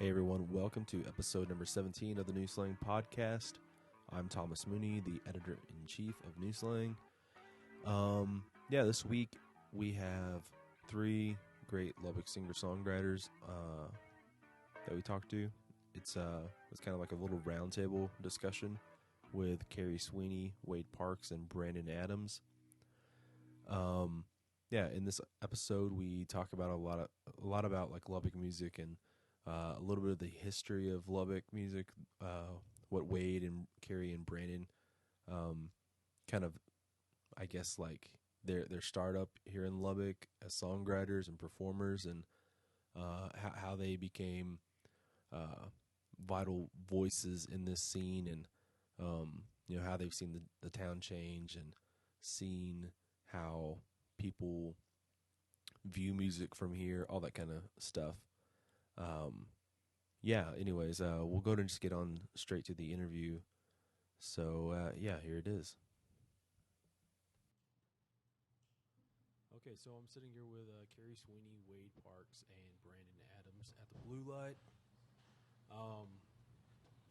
Hey everyone, welcome to episode number 17 of the New Slang Podcast. I'm Thomas Mooney, the editor-in-chief of New Slang. This week we have three great Lubbock singer-songwriters that we talked to. It's kind of like a little roundtable discussion with Cary Swinney, Wade Parks, and Brandon Adams. In this episode we talk about a lot about like Lubbock music and a little bit of the history of Lubbock music, what Wade and Cary and Brandon kind of, I guess, like their startup here in Lubbock as songwriters and performers, and how they became vital voices in this scene, and how they've seen the town change and seen how people view music from here, all that kind of stuff. Anyways, we'll go ahead and just get on straight to the interview. So, here it is. Okay, so I'm sitting here with Cary Swinney, Wade Parks, and Brandon Adams at the Blue Light.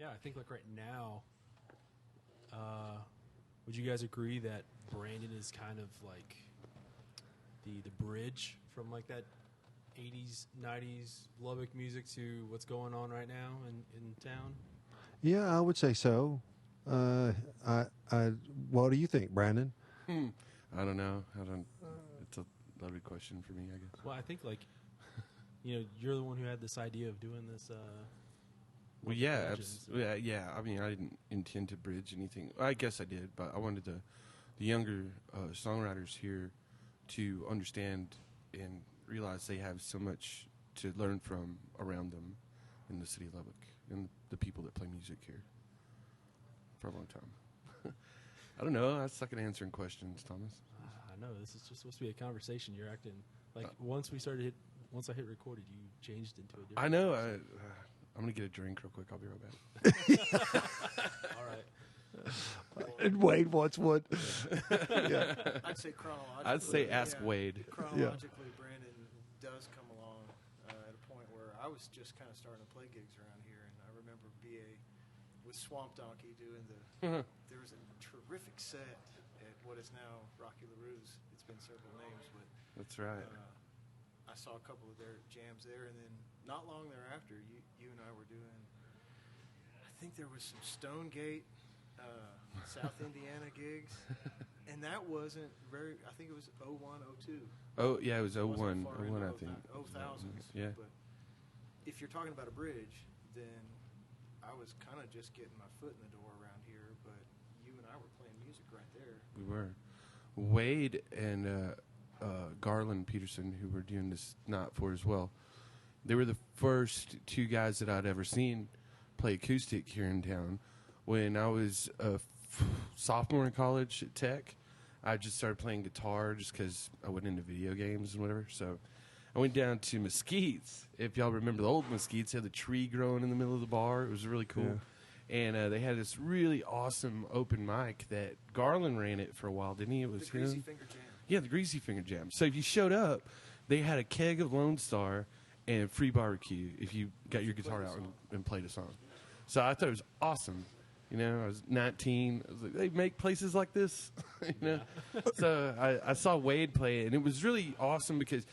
I think like right now, would you guys agree that Brandon is kind of like the bridge from like that 80s, 90s Lubbock music to what's going on right now in town? Yeah, I would say so. What do you think, Brandon? I don't know. It's a lovely question for me, I guess. Well, I think like, you're the one who had this idea of doing this. Well, yeah, absolutely. Yeah. I mean, I didn't intend to bridge anything. I guess I did, but I wanted the younger songwriters here to understand and realize they have so much to learn from around them in the city of Lubbock and the people that play music here for a long time. I don't know. I suck at answering questions, Thomas. I know. This is just supposed to be a conversation. You're acting like once I hit recorded, you changed into a different I know. I'm going to get a drink real quick. I'll be right back. All right. And Wade wants one. Yeah. I'd say chronologically. I'd say ask Wade. Chronologically, Brandon does come along at a point where I was just kind of starting to play gigs around here, and I remember BA with Swamp Donkey doing there was a terrific set at what is now Rocky LaRue's. It's been several names, but that's right. I saw a couple of their jams there, and then not long thereafter, you and I were doing, I think there was some Stonegate, South Indiana gigs, and that wasn't very, I think it was 01, 02. Oh, yeah, it was 01, far 01 I into think. 0000s. Yeah. But if you're talking about a bridge, then I was kind of just getting my foot in the door around here, but you and I were playing music right there. We were. Wade and Garland Peterson, who were doing this night for as well, they were the first two guys that I'd ever seen play acoustic here in town. When I was a sophomore in college at Tech, I just started playing guitar just because I went into video games and whatever. So I went down to Mesquite's. If y'all remember the old Mesquite's, they had the tree growing in the middle of the bar. It was really cool. Yeah. And they had this really awesome open mic that Garland ran it for a while, didn't he? It was the Greasy Finger Jam. Yeah, the Greasy Finger Jam. So if you showed up, they had a keg of Lone Star and free barbecue if you got your guitar out and played a song. So I thought it was awesome. I was 19. I was like, they make places like this, So I saw Wade play it, and it was really awesome because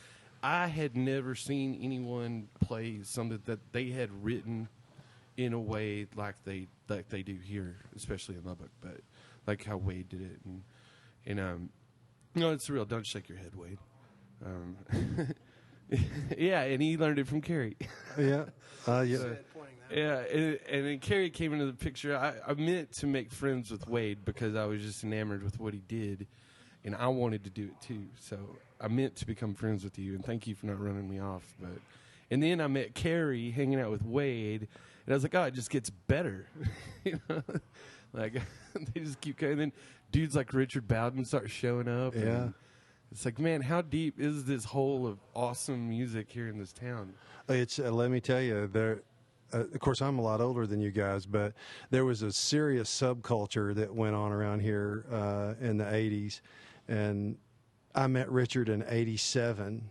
I had never seen anyone play something that they had written in a way like they do here, especially in Lubbock, but like how Wade did it, and it's real. Don't shake your head, Wade. Yeah, and he learned it from Cary. Yeah. Yeah, and then Cary came into the picture. I meant to make friends with Wade because I was just enamored with what he did, and I wanted to do it too. So I meant to become friends with you, and thank you for not running me off. And then I met Cary hanging out with Wade, and I was like, oh, it just gets better. Like they just keep going. And then dudes like Richard Bowden start showing up. Yeah. And it's like, man, how deep is this hole of awesome music here in this town? It's let me tell you, of course, I'm a lot older than you guys, but there was a serious subculture that went on around here in the 80s. And I met Richard in 87.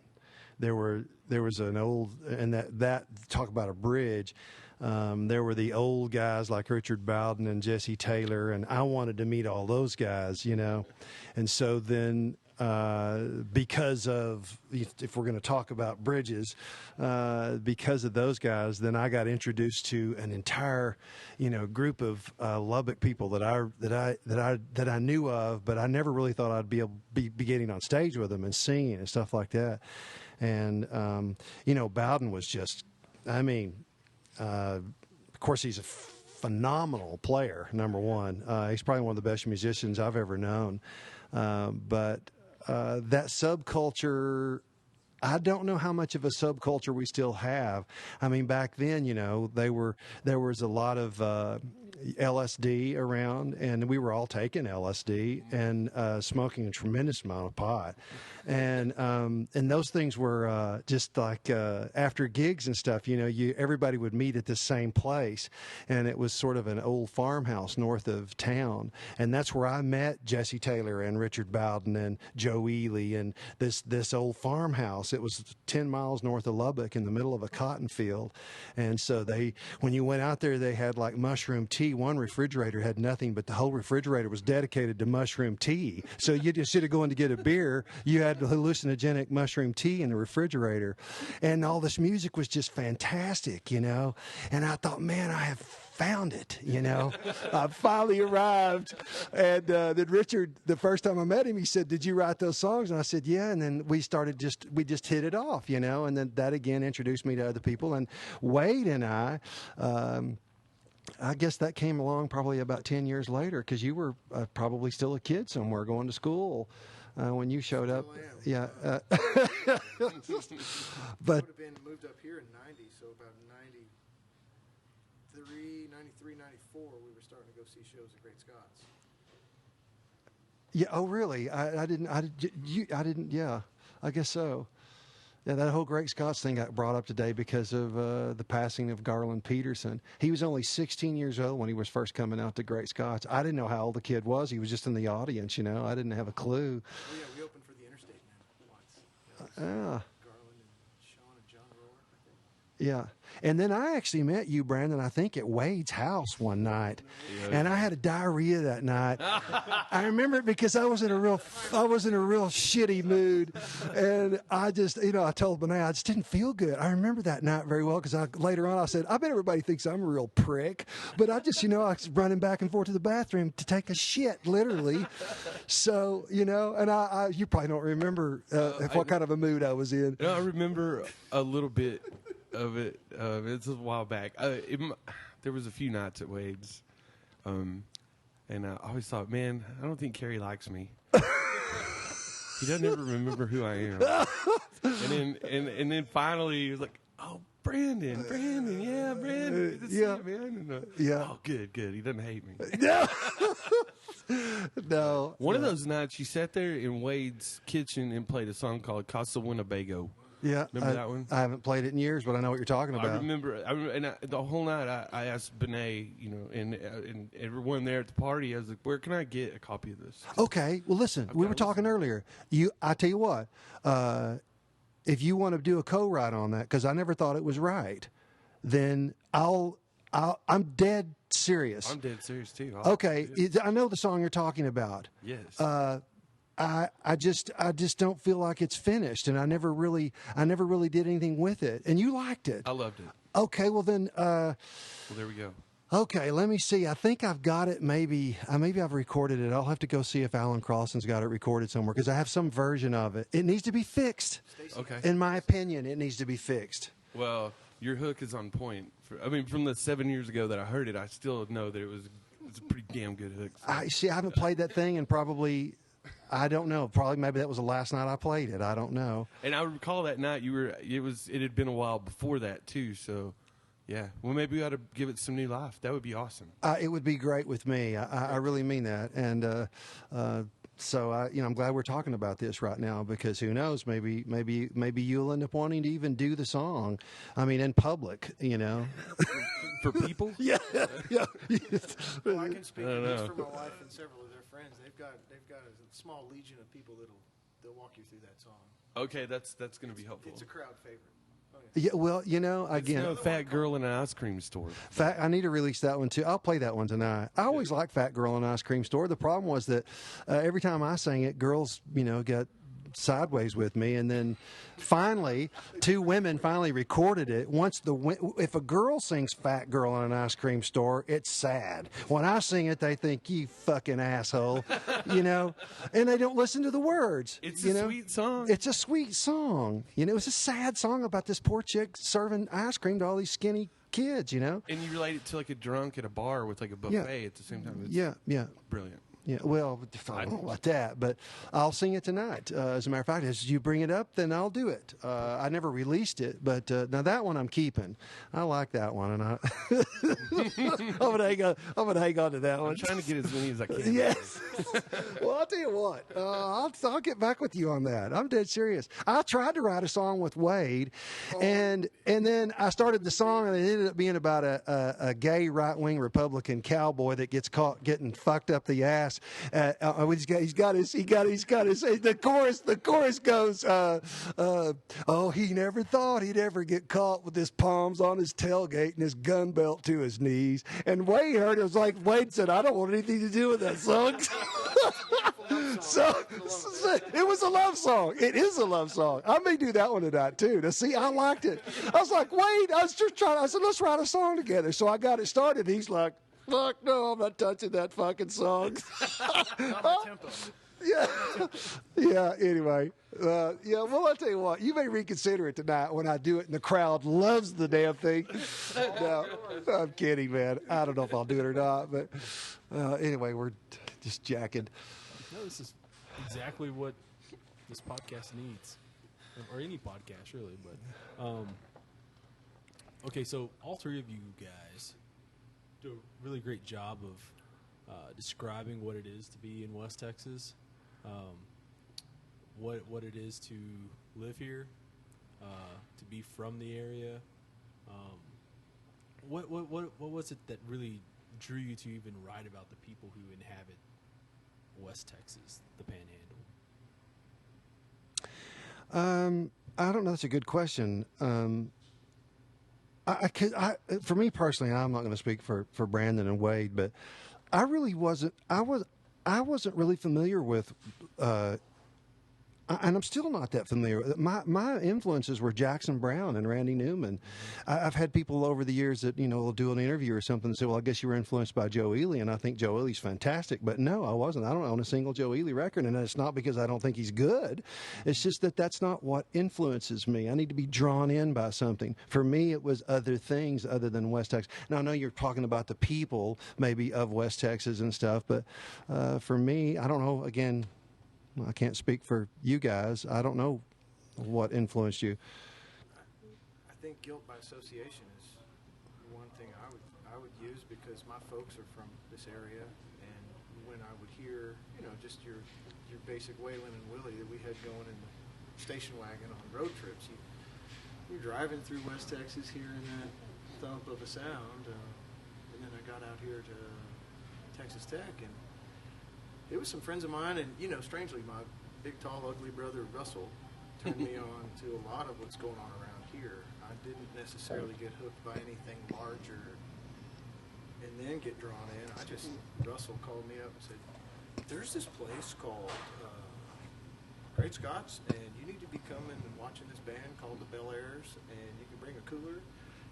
there was an old, and that talk about a bridge. There were the old guys like Richard Bowden and Jesse Taylor, and I wanted to meet all those guys, and so then. Because of, if we're going to talk about bridges, because of those guys, then I got introduced to an entire, group of Lubbock people that I knew of, but I never really thought I'd be able be getting on stage with them and singing and stuff like that. And Bowden was just, of course, he's a phenomenal player. Number one, he's probably one of the best musicians I've ever known, but. That subculture, I don't know how much of a subculture we still have. Back then, there was a lot of LSD around, and we were all taking LSD and smoking a tremendous amount of pot. And those things were just like after gigs and stuff, everybody would meet at the same place, and it was sort of an old farmhouse north of town, and that's where I met Jesse Taylor and Richard Bowden and Joe Ely, and this old farmhouse. It was 10 miles north of Lubbock in the middle of a cotton field, and so when you went out there, they had like mushroom tea. One refrigerator had nothing, but the whole refrigerator was dedicated to mushroom tea. So you just instead of going to get a beer, you had hallucinogenic mushroom tea in the refrigerator, and all this music was just fantastic, and I thought, man, I have found it, I finally arrived. And then Richard, the first time I met him, he said, "Did you write those songs?" And I said, "Yeah." And then we just hit it off, and then that again introduced me to other people. And Wade and I guess that came along probably about 10 years later, because you were probably still a kid somewhere going to school when you showed up. Yeah. But would have been moved up here in 90, so about 93, 94, we were starting to go see shows at Great Scots. Yeah. Oh, really? I didn't. Yeah. I guess so. Yeah, that whole Great Scots thing got brought up today because of the passing of Garland Peterson. He was only 16 years old when he was first coming out to Great Scots. I didn't know how old the kid was. He was just in the audience, I didn't have a clue. Oh, yeah, we opened for the Interstate Man once. Yeah. Garland and Sean and John Rohr, I think. Yeah. And then I actually met you, Brandon, I think at Wade's house one night. Yeah. And I had a diarrhea that night. I remember it because I was in a real shitty mood. And I just, I told Benay, I just didn't feel good. I remember that night very well because later on I said, I bet everybody thinks I'm a real prick. But I just, I was running back and forth to the bathroom to take a shit, literally. So, and you probably don't remember what kind of a mood I was in. I remember a little bit of it. It's a while back. There was a few nights at Wade's, and I always thought, man, I don't think Cary likes me. He doesn't ever remember who I am. And then finally he was like, "Oh, Brandon, yeah, Brandon, good to see you, man." And, oh, good. He doesn't hate me. No. One of those nights, you sat there in Wade's kitchen and played a song called Casa Winnebago. Yeah, remember that one? I haven't played it in years, but I know what you're talking about. I remember, and the whole night I asked Benay, and everyone there at the party, I was like, "Where can I get a copy of this?" Okay, well, listen, we were talking earlier. I tell you what, if you want to do a co-write on that, because I never thought it was right, then I'm dead serious. I'm dead serious too. Okay, I know the song you're talking about. Yes. I just don't feel like it's finished, and I never really did anything with it. And you liked it. I loved it. Okay, well then. Well, there we go. Okay, let me see. I think I've got it. Maybe I've recorded it. I'll have to go see if Alan Crossan's got it recorded somewhere, because I have some version of it. It needs to be fixed. Okay. In my opinion, it needs to be fixed. Well, your hook is on point. From the 7 years ago that I heard it, I still know that it's a pretty damn good hook. I haven't played that thing in probably. I don't know. Probably maybe that was the last night I played it. I don't know. And I recall that night it had been a while before that too. So, yeah. Well, maybe we ought to give it some new life. That would be awesome. It would be great with me. I really mean that. And so I'm glad we're talking about this right now, because who knows? Maybe you'll end up wanting to even do the song. In public. For people? Yeah. Well, I can speak at least for my wife and several of their friends. They've got a small legion of people that'll walk you through that song. Okay, that's going to be helpful. It's a crowd favorite. Oh, yeah. Yeah, well, you know, again, No fat girl in an ice cream store. I need to release that one too. I'll play that one tonight. I always liked Fat Girl in an Ice Cream Store. The problem was that every time I sang it, girls, got sideways with me, and then finally, two women finally recorded it. If a girl sings "Fat Girl in an Ice Cream Store," it's sad. When I sing it, they think you fucking asshole, and they don't listen to the words. It's a sweet song. It's a sweet song. It's a sad song about this poor chick serving ice cream to all these skinny kids. And you relate it to like a drunk at a bar with like a buffet at the same time. It's brilliant. Yeah, well, I don't know about that, but I'll sing it tonight. As a matter of fact, as you bring it up, then I'll do it. I never released it, but now that one I'm keeping. I like that one, and I'm gonna hang on to that one. I'm trying to get as many as I can. Yes. Well, I'll tell you what. I'll get back with you on that. I'm dead serious. I tried to write a song with Wade, and then I started the song, and it ended up being about a gay right-wing Republican cowboy that gets caught getting fucked up the ass. He's got his. The chorus goes. Oh, he never thought he'd ever get caught with his palms on his tailgate and his gun belt to his knees. And Wade heard it. Was like Wade said, "I don't want anything to do with that song." So it was a love song. It is a love song. I may do that one tonight too. To see, I liked it. I was like, Wade, I was just trying. I said, let's write a song together. So I got it started. He's like, fuck no, I'm not touching that fucking song. Not my tempo. Yeah. Anyway, well, I'll tell you what. You may reconsider it tonight when I do it, and the crowd loves the damn thing. No, I'm kidding, man. I don't know if I'll do it or not, but anyway, we're just jacking. No, this is exactly what this podcast needs, or any podcast, really. But okay, so all three of you guys do a really great job of describing what it is to be in West Texas, what it is to live here, to be from the area. What was it that really drew you to even write about the people who inhabit West Texas, the Panhandle? I don't know. That's a good question. For me personally, I'm not going to speak for Brandon and Wade, but I really wasn't. I wasn't really familiar with. And I'm still not that familiar. My influences were Jackson Browne and Randy Newman. I've had people over the years that will do an interview or something and say, "Well, I guess you were influenced by Joe Ely," and I think Joe Ely's fantastic. But no, I wasn't. I don't own a single Joe Ely record, and it's not because I don't think he's good. It's just that's not what influences me. I need to be drawn in by something. For me, it was other things other than West Texas. Now I know you're talking about the people maybe of West Texas and stuff, but for me, I don't know. Again, I can't speak for you guys. I don't know what influenced you. I think guilt by association is one thing I would use because my folks are from this area, and when I would hear, just your basic Waylon and Willie that we had going in the station wagon on road trips, you're driving through West Texas hearing that thump of a sound, and then I got out here to Texas Tech, and it was some friends of mine, and strangely, my big, tall, ugly brother Russell turned me on to a lot of what's going on around here. I didn't necessarily get hooked by anything larger and then get drawn in. Russell called me up and said, "There's this place called Great Scots, and you need to be coming and watching this band called the Bel Airs, and you can bring a cooler,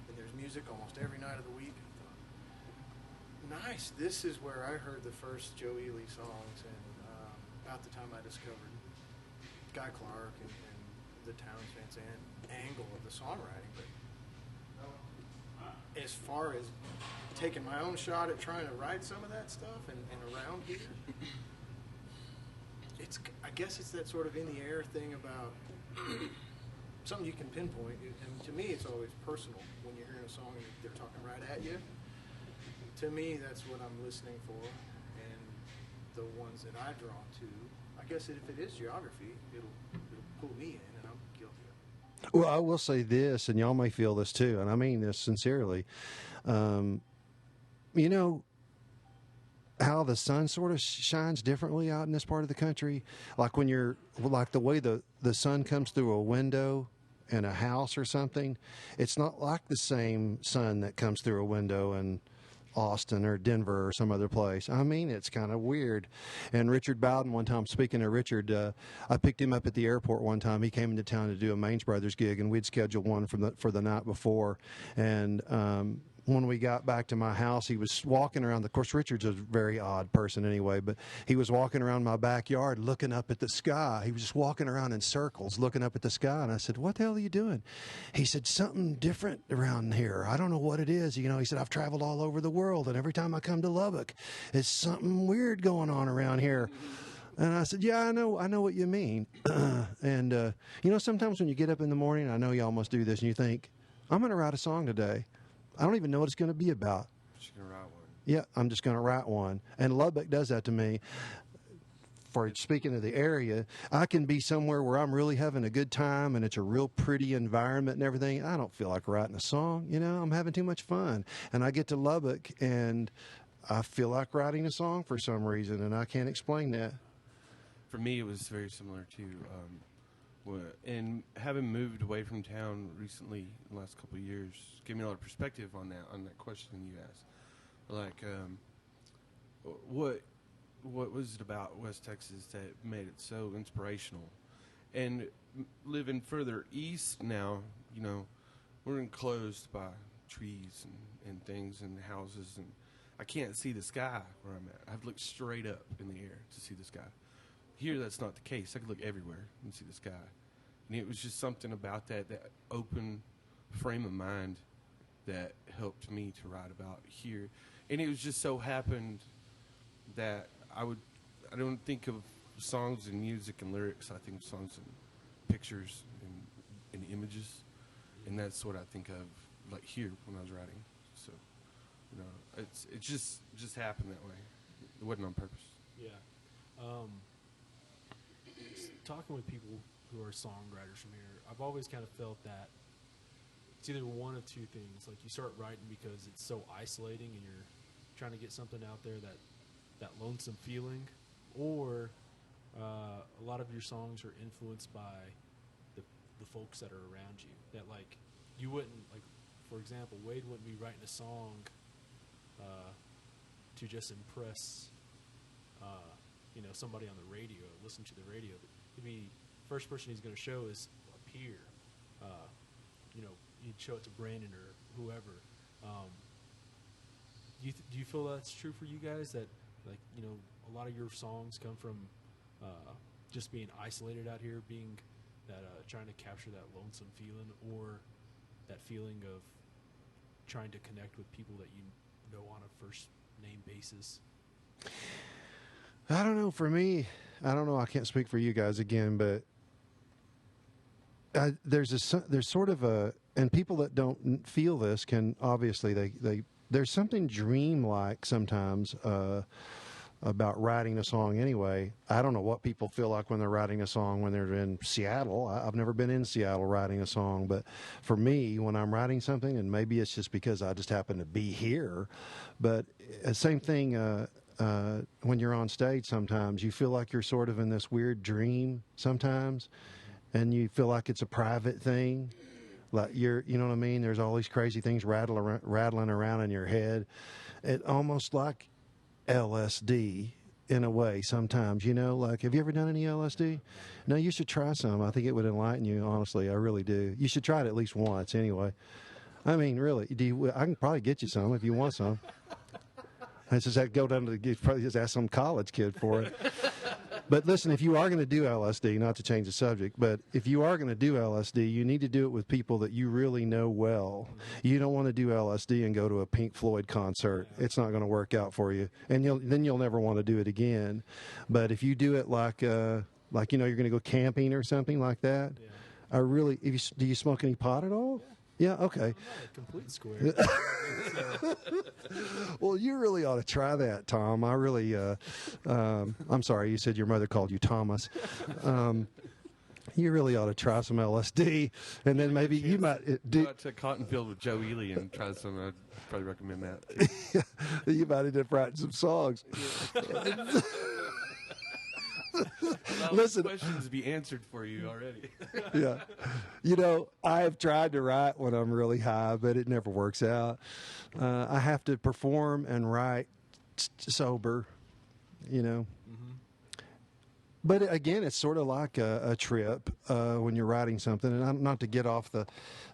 and there's music almost every night of the week." Nice. This is where I heard the first Joe Ely songs, and about the time I discovered Guy Clark and the Townes Van Zandt angle of the songwriting. But as far as taking my own shot at trying to write some of that stuff and around here, I guess it's that sort of in the air thing about something you can pinpoint. And to me, it's always personal when you're hearing a song and they're talking right at you. To me, that's what I'm listening for, and the ones that I draw to. I guess if it is geography, it'll pull me in, and I'm guilty of it. Well, I will say this, and y'all may feel this too, and I mean this sincerely. how the sun sort of shines differently out in this part of the country. Like when you're like the way the sun comes through a window in a house or something, it's not like the same sun that comes through a window in Austin or Denver or some other place. I mean, it's kind of weird. And Richard Bowden, one time, speaking of Richard, I picked him up at the airport one time. He came into town to do a Maines Brothers gig, and we'd scheduled one for the night before. And when we got back to my house, he was walking around. Of course, Richard's a very odd person anyway, but he was walking around my backyard looking up at the sky. He was just walking around in circles looking up at the sky. And I said, "What the hell are you doing?" He said, "Something different around here. I don't know what it is." You know, he said, "I've traveled all over the world, and every time I come to Lubbock, it's something weird going on around here." And I said, "Yeah, I know what you mean." And, you know, sometimes when you get up in the morning, I know you almost do this, and you think, "I'm going to write a song today. I don't even know what it's going to be about. Just gonna write one." Yeah, I'm just going to write one." And Lubbock does that to me. For speaking of the area, I can be somewhere where I'm really having a good time and it's a real pretty environment and everything. I don't feel like writing a song. You know, I'm having too much fun. And I get to Lubbock and I feel like writing a song for some reason, and I can't explain that. For me, it was very similar to, and having moved away from town recently in the last couple of years, gave me a lot of perspective on that question you asked. Like, what was it about West Texas that made it so inspirational? And living further east now, you know, we're enclosed by trees and things and houses, and I can't see the sky where I'm at. I have to look straight up in the air to see the sky. Here, that's not the case. I could look everywhere and see the sky. And it was just something about that open frame of mind that helped me to write about here. And it was just so happened that I don't think of songs and music and lyrics. I think of songs and pictures and images. And that's what I think of, like, here when I was writing. So, you know, it just happened that way. It wasn't on purpose. Yeah. Talking with people who are songwriters from here, I've always kind of felt that it's either one of two things. Like, you start writing because it's so isolating and you're trying to get something out there, that lonesome feeling, or a lot of your songs are influenced by the folks that are around you. That, like, you wouldn't, like, for example, Wade wouldn't be writing a song to just impress you know, somebody on the radio, listen to the radio. He'd be first person he's going to show is a peer. You know, he'd show it to Brandon or whoever. Do you feel that's true for you guys? That, like, you know, a lot of your songs come from just being isolated out here, being that trying to capture that lonesome feeling, or that feeling of trying to connect with people that you know on a first name basis? I don't know. For me, I don't know. I can't speak for you guys again, but there's sort of a, and people that don't feel this can obviously there's something dreamlike sometimes about writing a song. Anyway, I don't know what people feel like when they're writing a song when they're in Seattle. I've never been in Seattle writing a song, but for me, when I'm writing something, and maybe it's just because I just happen to be here, but same thing. When you're on stage, sometimes you feel like you're sort of in this weird dream sometimes, and you feel like it's a private thing. Like you know what I mean? There's all these crazy things rattling around in your head. It almost like LSD in a way sometimes, you know, like, have you ever done any LSD? No, you should try some. I think it would enlighten you, honestly. I really do. You should try it at least once anyway. I mean, really, I can probably get you some if you want some. I just go down to probably just ask some college kid for it. But listen, if you are going to do LSD, not to change the subject, but if you are going to do LSD, you need to do it with people that you really know well. You don't want to do LSD and go to a Pink Floyd concert. It's not going to work out for you, and then you'll never want to do it again. But if you do it like you know, you're going to go camping or something like that, I really. Do you smoke any pot at all? Yeah, okay. I'm not a complete square. Well, you really ought to try that, Tom. I really, I'm sorry, you said your mother called you Thomas. You really ought to try some LSD, and then maybe you might Go do. out to Cottonfield with Joe Ely and try some. I'd probably recommend that. You might end up writing some songs. Listen, Questions to be answered for you already. yeah. You know, I've tried to write when I'm really high, but it never works out. I have to perform and write sober, you know. But again, it's sort of like a trip when you're writing something. And not to get off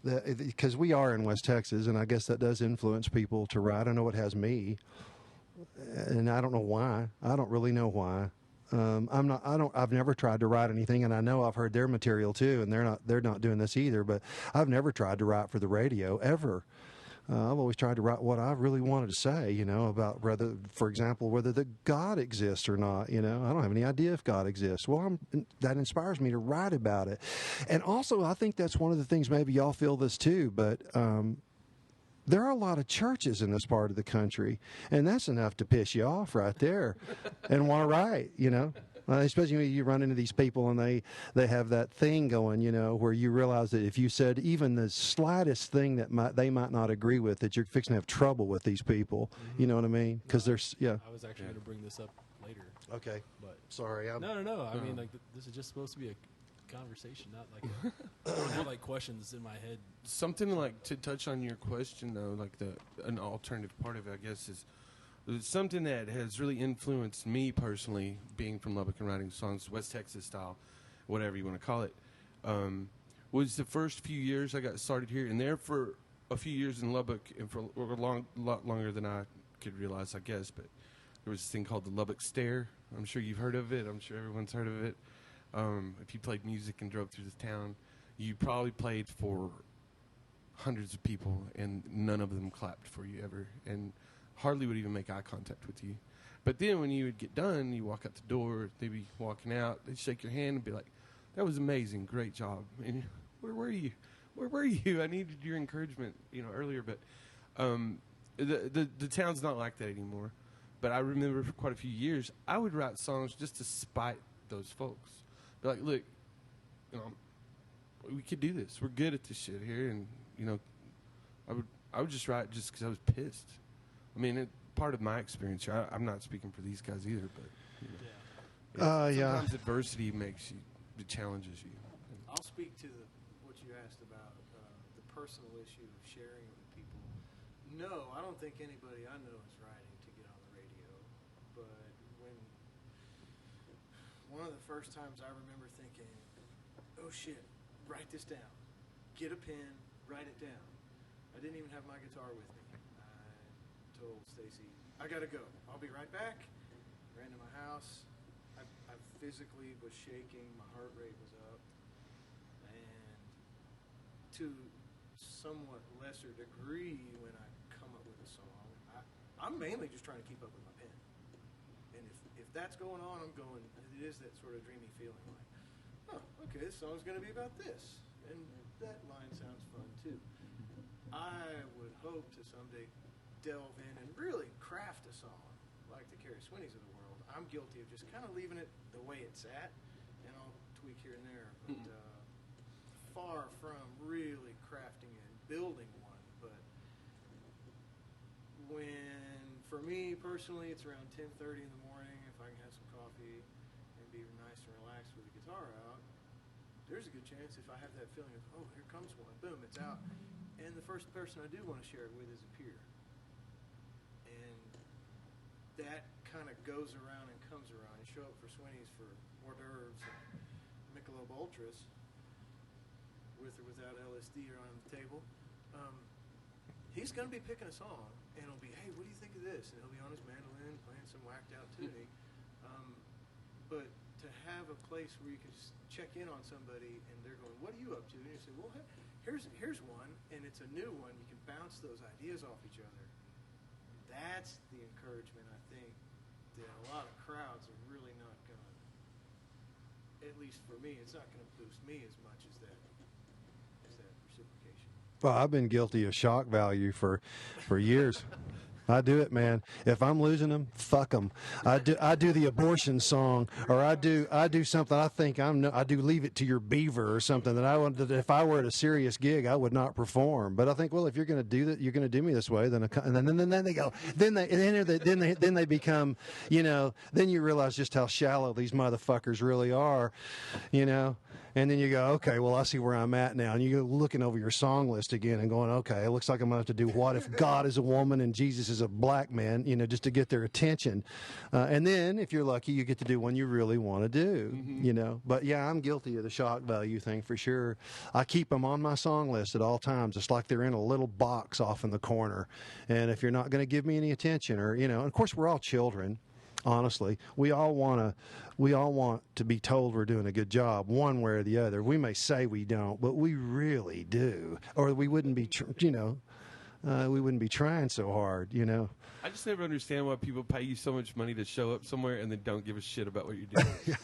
because we are in West Texas, and I guess that does influence people to write. I know it has me, and I don't know why. I don't really know why. I've never tried to write anything, and I know I've heard their material too, and they're not doing this either. But I've never tried to write for the radio ever. I've always tried to write what I really wanted to say, you know, about whether, for example, whether the God exists or not. You know, I don't have any idea if God exists. Well, that inspires me to write about it. And also, I think that's one of the things, maybe y'all feel this too, but there are a lot of churches in this part of the country, and that's enough to piss you off right there and want to write, you know. Especially when you run into these people and they have that thing going, you know, where you realize that if you said even the slightest thing that they might not agree with, that you're fixing to have trouble with these people. You know what I mean? Because there's, yeah. I was actually going to bring this up later. Okay. But Sorry. no. I mean, like, this is just supposed to be a conversation, not like I don't have like questions in my head. Something like to touch on your question though, like an alternative part of it, I guess, is something that has really influenced me personally, being from Lubbock and writing songs, West Texas style, whatever you want to call it, was the first few years I got started here. And there for a few years in Lubbock, and for a lot longer than I could realize, I guess, but there was this thing called the Lubbock Stare. I'm sure you've heard of it. I'm sure everyone's heard of it. If you played music and drove through the town, you probably played for hundreds of people, and none of them clapped for you ever. And hardly would even make eye contact with you. But then when you would get done, you walk out the door, they'd be walking out, they'd shake your hand and be like, that was amazing, great job. And where were you? Where were you? I needed your encouragement, you know, earlier. But the town's not like that anymore. But I remember for quite a few years, I would write songs just to spite those folks. Be like, look, you know, we could do this. We're good at this shit here. And, you know, I would just write just because I was pissed. I mean, part of my experience here, I'm not speaking for these guys either, but you know, sometimes adversity makes you, it challenges you. I'll speak to what you asked about the personal issue of sharing it with people. No, I don't think anybody I know is writing to get on the radio. But one of the first times I remember thinking, oh shit, write this down. Get a pen, write it down. I didn't even have my guitar with me. Told Stacy, I gotta go. I'll be right back. Ran to my house. I physically was shaking. My heart rate was up. And to somewhat lesser degree, when I come up with a song, I'm mainly just trying to keep up with my pen. And if that's going on, I'm going, it is that sort of dreamy feeling like, oh, okay, this song's going to be about this. And that line sounds fun too. I would hope to someday delve in and really craft a song like the Cary Swinneys of the world. I'm guilty of just kind of leaving it the way it's at, and I'll tweak here and there, but far from really crafting and building one. But for me personally, it's around 10:30 in the morning. If I can have some coffee and be nice and relaxed with the guitar out, there's a good chance if I have that feeling of, oh, here comes one, boom, it's out. And the first person I do want to share it with is a peer. That kind of goes around and comes around. You show up for Swinney's for hors d'oeuvres and Michelob Ultras, with or without LSD on the table. He's going to be picking a song, and it'll be, hey, what do you think of this? And he'll be on his mandolin playing some whacked out tuning. But to have a place where you can just check in on somebody, and they're going, what are you up to? And you say, well, here's one, and it's a new one. You can bounce those ideas off each other. That's the encouragement, I think, that a lot of crowds are really not going to, at least for me, it's not going to boost me as much as that reciprocation. Well, I've been guilty of shock value for years. I do it, man. If I'm losing them, fuck them. I do the abortion song, or I do something. I think I do Leave It to Your Beaver or something that if I were at a serious gig, I would not perform. But I think, well, if you're going to do that, you're going to do me this way. Then they go. Then they become, Then you realize just how shallow these motherfuckers really are, And then you go, okay, well, I see where I'm at now. And you go looking over your song list again and going, okay, it looks like I'm going to have to do What If God is a Woman and Jesus is a Black Man, just to get their attention. And then, if you're lucky, you get to do one you really want to do, But, yeah, I'm guilty of the shock value thing for sure. I keep them on my song list at all times. It's like they're in a little box off in the corner. And if you're not going to give me any attention and of course, we're all children. Honestly, we all want to be told we're doing a good job, one way or the other. We may say we don't, but we really do, or we wouldn't be, we wouldn't be trying so hard, I just never understand why people pay you so much money to show up somewhere and then don't give a shit about what you're doing.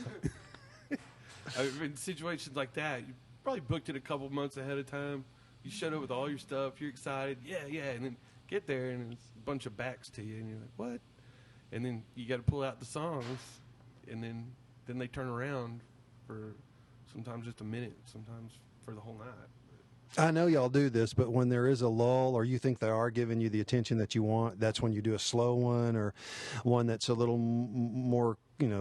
In situations like that, you probably booked it a couple months ahead of time. You showed up with all your stuff. You're excited, yeah, and then get there and it's a bunch of backs to you, and you're like, what? And then you got to pull out the songs, and then they turn around for sometimes just a minute, sometimes for the whole night. I know y'all do this, but when there is a lull or you think they are giving you the attention that you want, that's when you do a slow one or one that's a little more,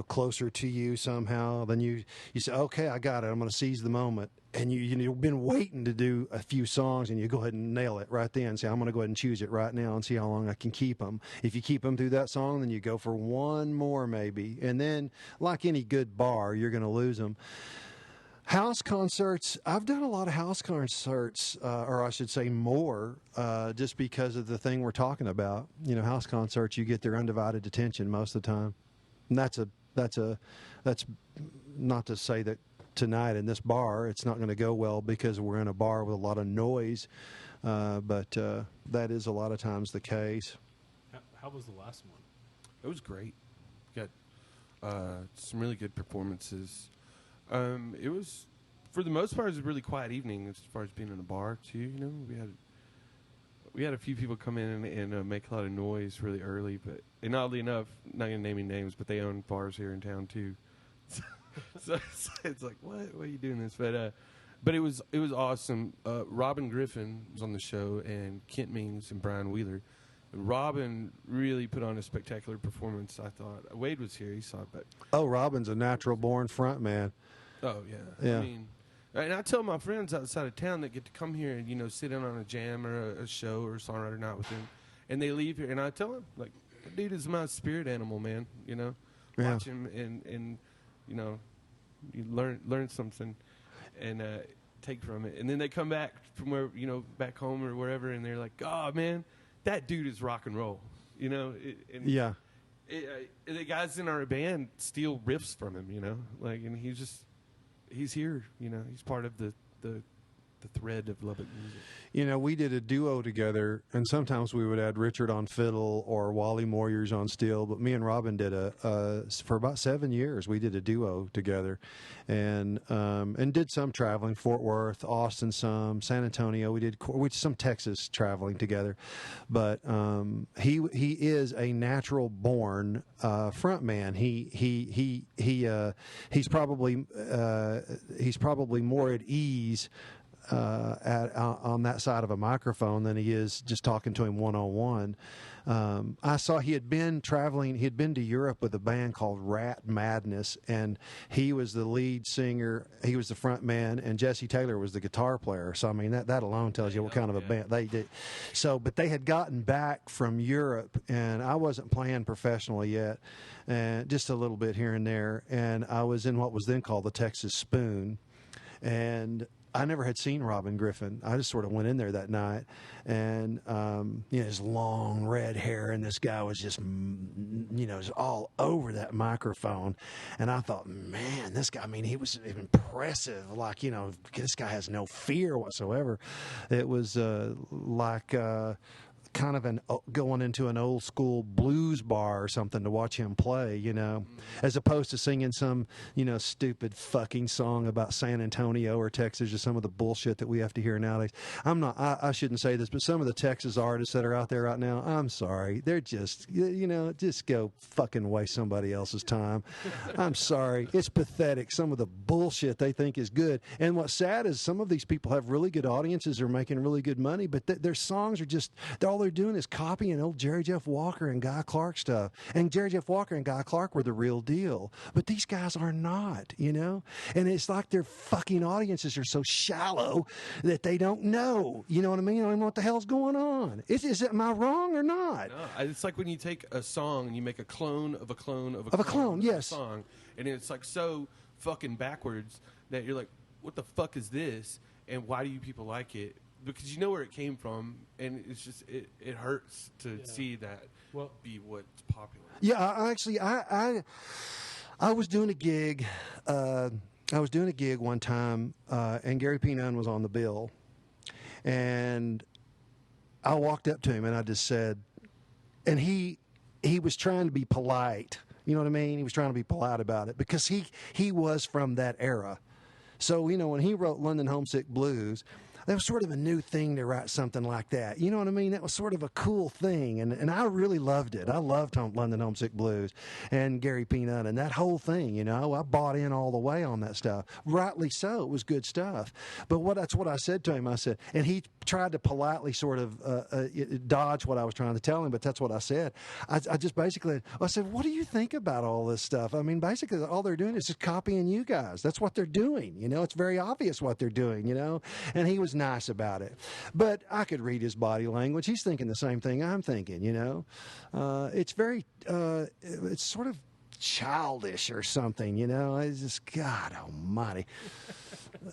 closer to you somehow. Then you say, okay, I got it. I'm going to seize the moment. And you've been waiting to do a few songs, and you go ahead and nail it right then. Say, I'm going to go ahead and choose it right now and see how long I can keep them. If you keep them through that song, then you go for one more maybe. And then, like any good bar, you're going to lose them. House concerts, I've done a lot of house concerts, or I should say more, just because of the thing we're talking about. House concerts, you get their undivided attention most of the time. And that's not to say that tonight in this bar it's not going to go well because we're in a bar with a lot of noise, but that is a lot of times the case. How was the last one? It was great. Got some really good performances. It was, for the most part, it was a really quiet evening as far as being in a bar too. We had a few people come in and make a lot of noise really early, and oddly enough, not gonna name any names, but they own bars here in town too. So it's like, what are you doing this? But it was awesome. Robin Griffin was on the show, and Kent Means and Brian Wheeler. And Robin really put on a spectacular performance, I thought. Wade was here; he saw it, but Robin's a natural born front man. Oh yeah. I mean, and I tell my friends outside of town that get to come here and sit in on a jam or a show or a songwriter night with him, and they leave here, and I tell them, like, that dude is my spirit animal, man. Watch him and you learn something and take from it, and then they come back from where back home or wherever, and they're like, oh man, that dude is rock and roll. The guys in our band steal riffs from him, and he's here, he's part of the thread of Lubbock music. We did a duo together, and sometimes we would add Richard on fiddle or Wally Moyers on steel, but me and Robin did for about 7 years, we did a duo together, and did some traveling, Fort Worth, Austin, some San Antonio. We did some Texas traveling together, but he is a natural born front man. He's probably more at ease on that side of a microphone than he is just talking to him one-on-one. I saw he had been traveling. He had been to Europe with a band called Rat Madness, and he was the lead singer. He was the front man, and Jesse Taylor was the guitar player. So I mean, that alone tells you what kind of a band they did. So, but they had gotten back from Europe, and I wasn't playing professionally yet, and just a little bit here and there. And I was in what was then called the Texas Spoon, and I never had seen Robin Griffin. I just sort of went in there that night, and his long red hair, and this guy was just, just all over that microphone. And I thought, man, this guy. I mean, he was impressive. Like, this guy has no fear whatsoever. It was kind kind of going into an old school blues bar or something to watch him play, as opposed to singing some, stupid fucking song about San Antonio or Texas or some of the bullshit that we have to hear nowadays. I shouldn't say this, but some of the Texas artists that are out there right now, I'm sorry. They're just, just go fucking waste somebody else's time. I'm sorry. It's pathetic. Some of the bullshit they think is good. And what's sad is some of these people have really good audiences, are making really good money, but their songs are just, all they're doing is copying old Jerry Jeff Walker and Guy Clark stuff. And Jerry Jeff Walker and Guy Clark were the real deal. But these guys are not, And it's like their fucking audiences are so shallow that they don't know. You know what I mean? I don't know what the hell's going on. Am I wrong or not? No, it's like when you take a song and you make a clone of a clone of a Of a clone, yes. song, and it's like so fucking backwards that you're like, what the fuck is this? And why do you people like it? Because you know where it came from, and it's just it hurts to see that be what's popular. Yeah, I was doing a gig. I was doing a gig one time, and Gary P. Nunn was on the bill, and I walked up to him and I just said, and he was trying to be polite. You know what I mean? He was trying to be polite about it because he was from that era. So, when he wrote London Homesick Blues, that was sort of a new thing to write something like that. You know what I mean? That was sort of a cool thing. And I really loved it. I loved London Homesick Blues and Gary P. Nunn and that whole thing, I bought in all the way on that stuff. Rightly so. It was good stuff. But that's what I said to him. I said, and he tried to politely sort of dodge what I was trying to tell him, but that's what I said. I just basically, I said, what do you think about all this stuff? I mean, basically all they're doing is just copying you guys. That's what they're doing. It's very obvious what they're doing, and he was nice about it. But I could read his body language. He's thinking the same thing I'm thinking, It's very, it's sort of childish or something, It's just, God almighty.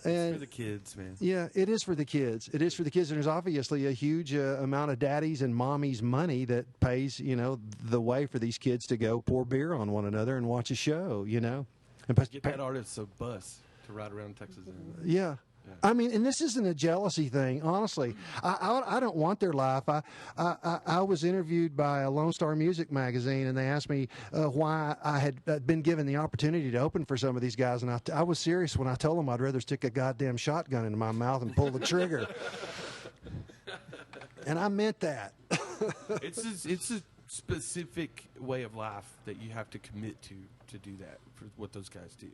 It's for the kids, man. Yeah, it is for the kids. It is for the kids, and there's obviously a huge amount of daddies and mommies' money that pays, the way for these kids to go pour beer on one another and watch a show, And Get that artist a bus to ride around Texas in. Yeah. I mean, and this isn't a jealousy thing, honestly. I don't want their life. I was interviewed by a Lone Star Music magazine, and they asked me why I had been given the opportunity to open for some of these guys, and I was serious when I told them I'd rather stick a goddamn shotgun into my mouth and pull the trigger. And I meant that. It's a specific way of life that you have to commit to do that, for what those guys do.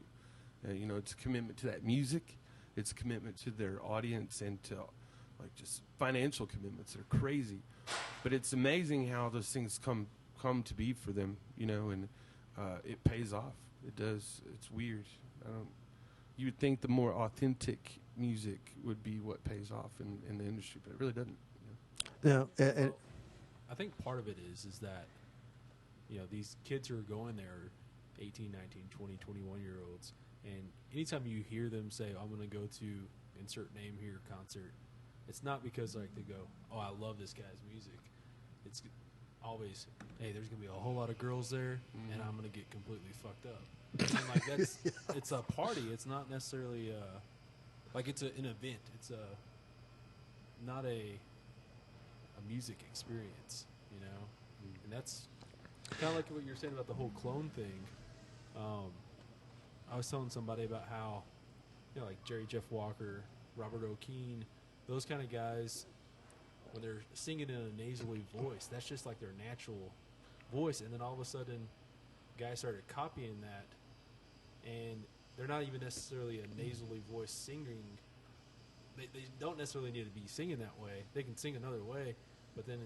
It's a commitment to that music. It's a commitment to their audience and to just financial commitments that are crazy. But it's amazing how those things come to be for them, and it pays off. It does. It's weird. You would think the more authentic music would be what pays off in the industry, but it really doesn't. No, I think part of it is that, these kids who are going there are 18, 19, 20, 21-year-olds. And anytime you hear them say, I'm going to go to insert name here concert, it's not because they go, oh, I love this guy's music. It's always, hey, there's going to be a whole lot of girls there, and I'm going to get completely fucked up. And it's a party. It's not necessarily it's an event. It's not a music experience, And that's kind of like what you're saying about the whole clone thing. I was telling somebody about how, like Jerry Jeff Walker, Robert O'Keefe, those kind of guys, when they're singing in a nasally voice, that's just like their natural voice. And then all of a sudden, guys started copying that, and they're not even necessarily a nasally voice singing. They don't necessarily need to be singing that way. They can sing another way, but then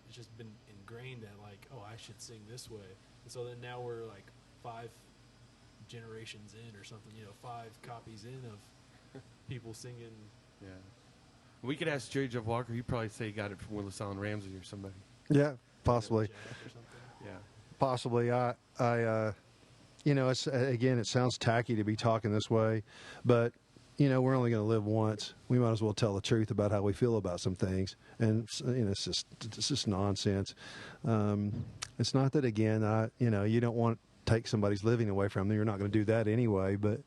it's just been ingrained that, I should sing this way. And so then now we're 5 generations in or something, 5 copies in of people singing. Yeah. We could ask Jerry Jeff Walker. He'd probably say he got it from Willis Allen Ramsey or somebody. Yeah, possibly. Or something. Yeah. Possibly. It's, again, it sounds tacky to be talking this way, but, we're only going to live once. We might as well tell the truth about how we feel about some things. And, it's just nonsense. It's not that, again, you don't want take somebody's living away from them. You're not going to do that anyway, but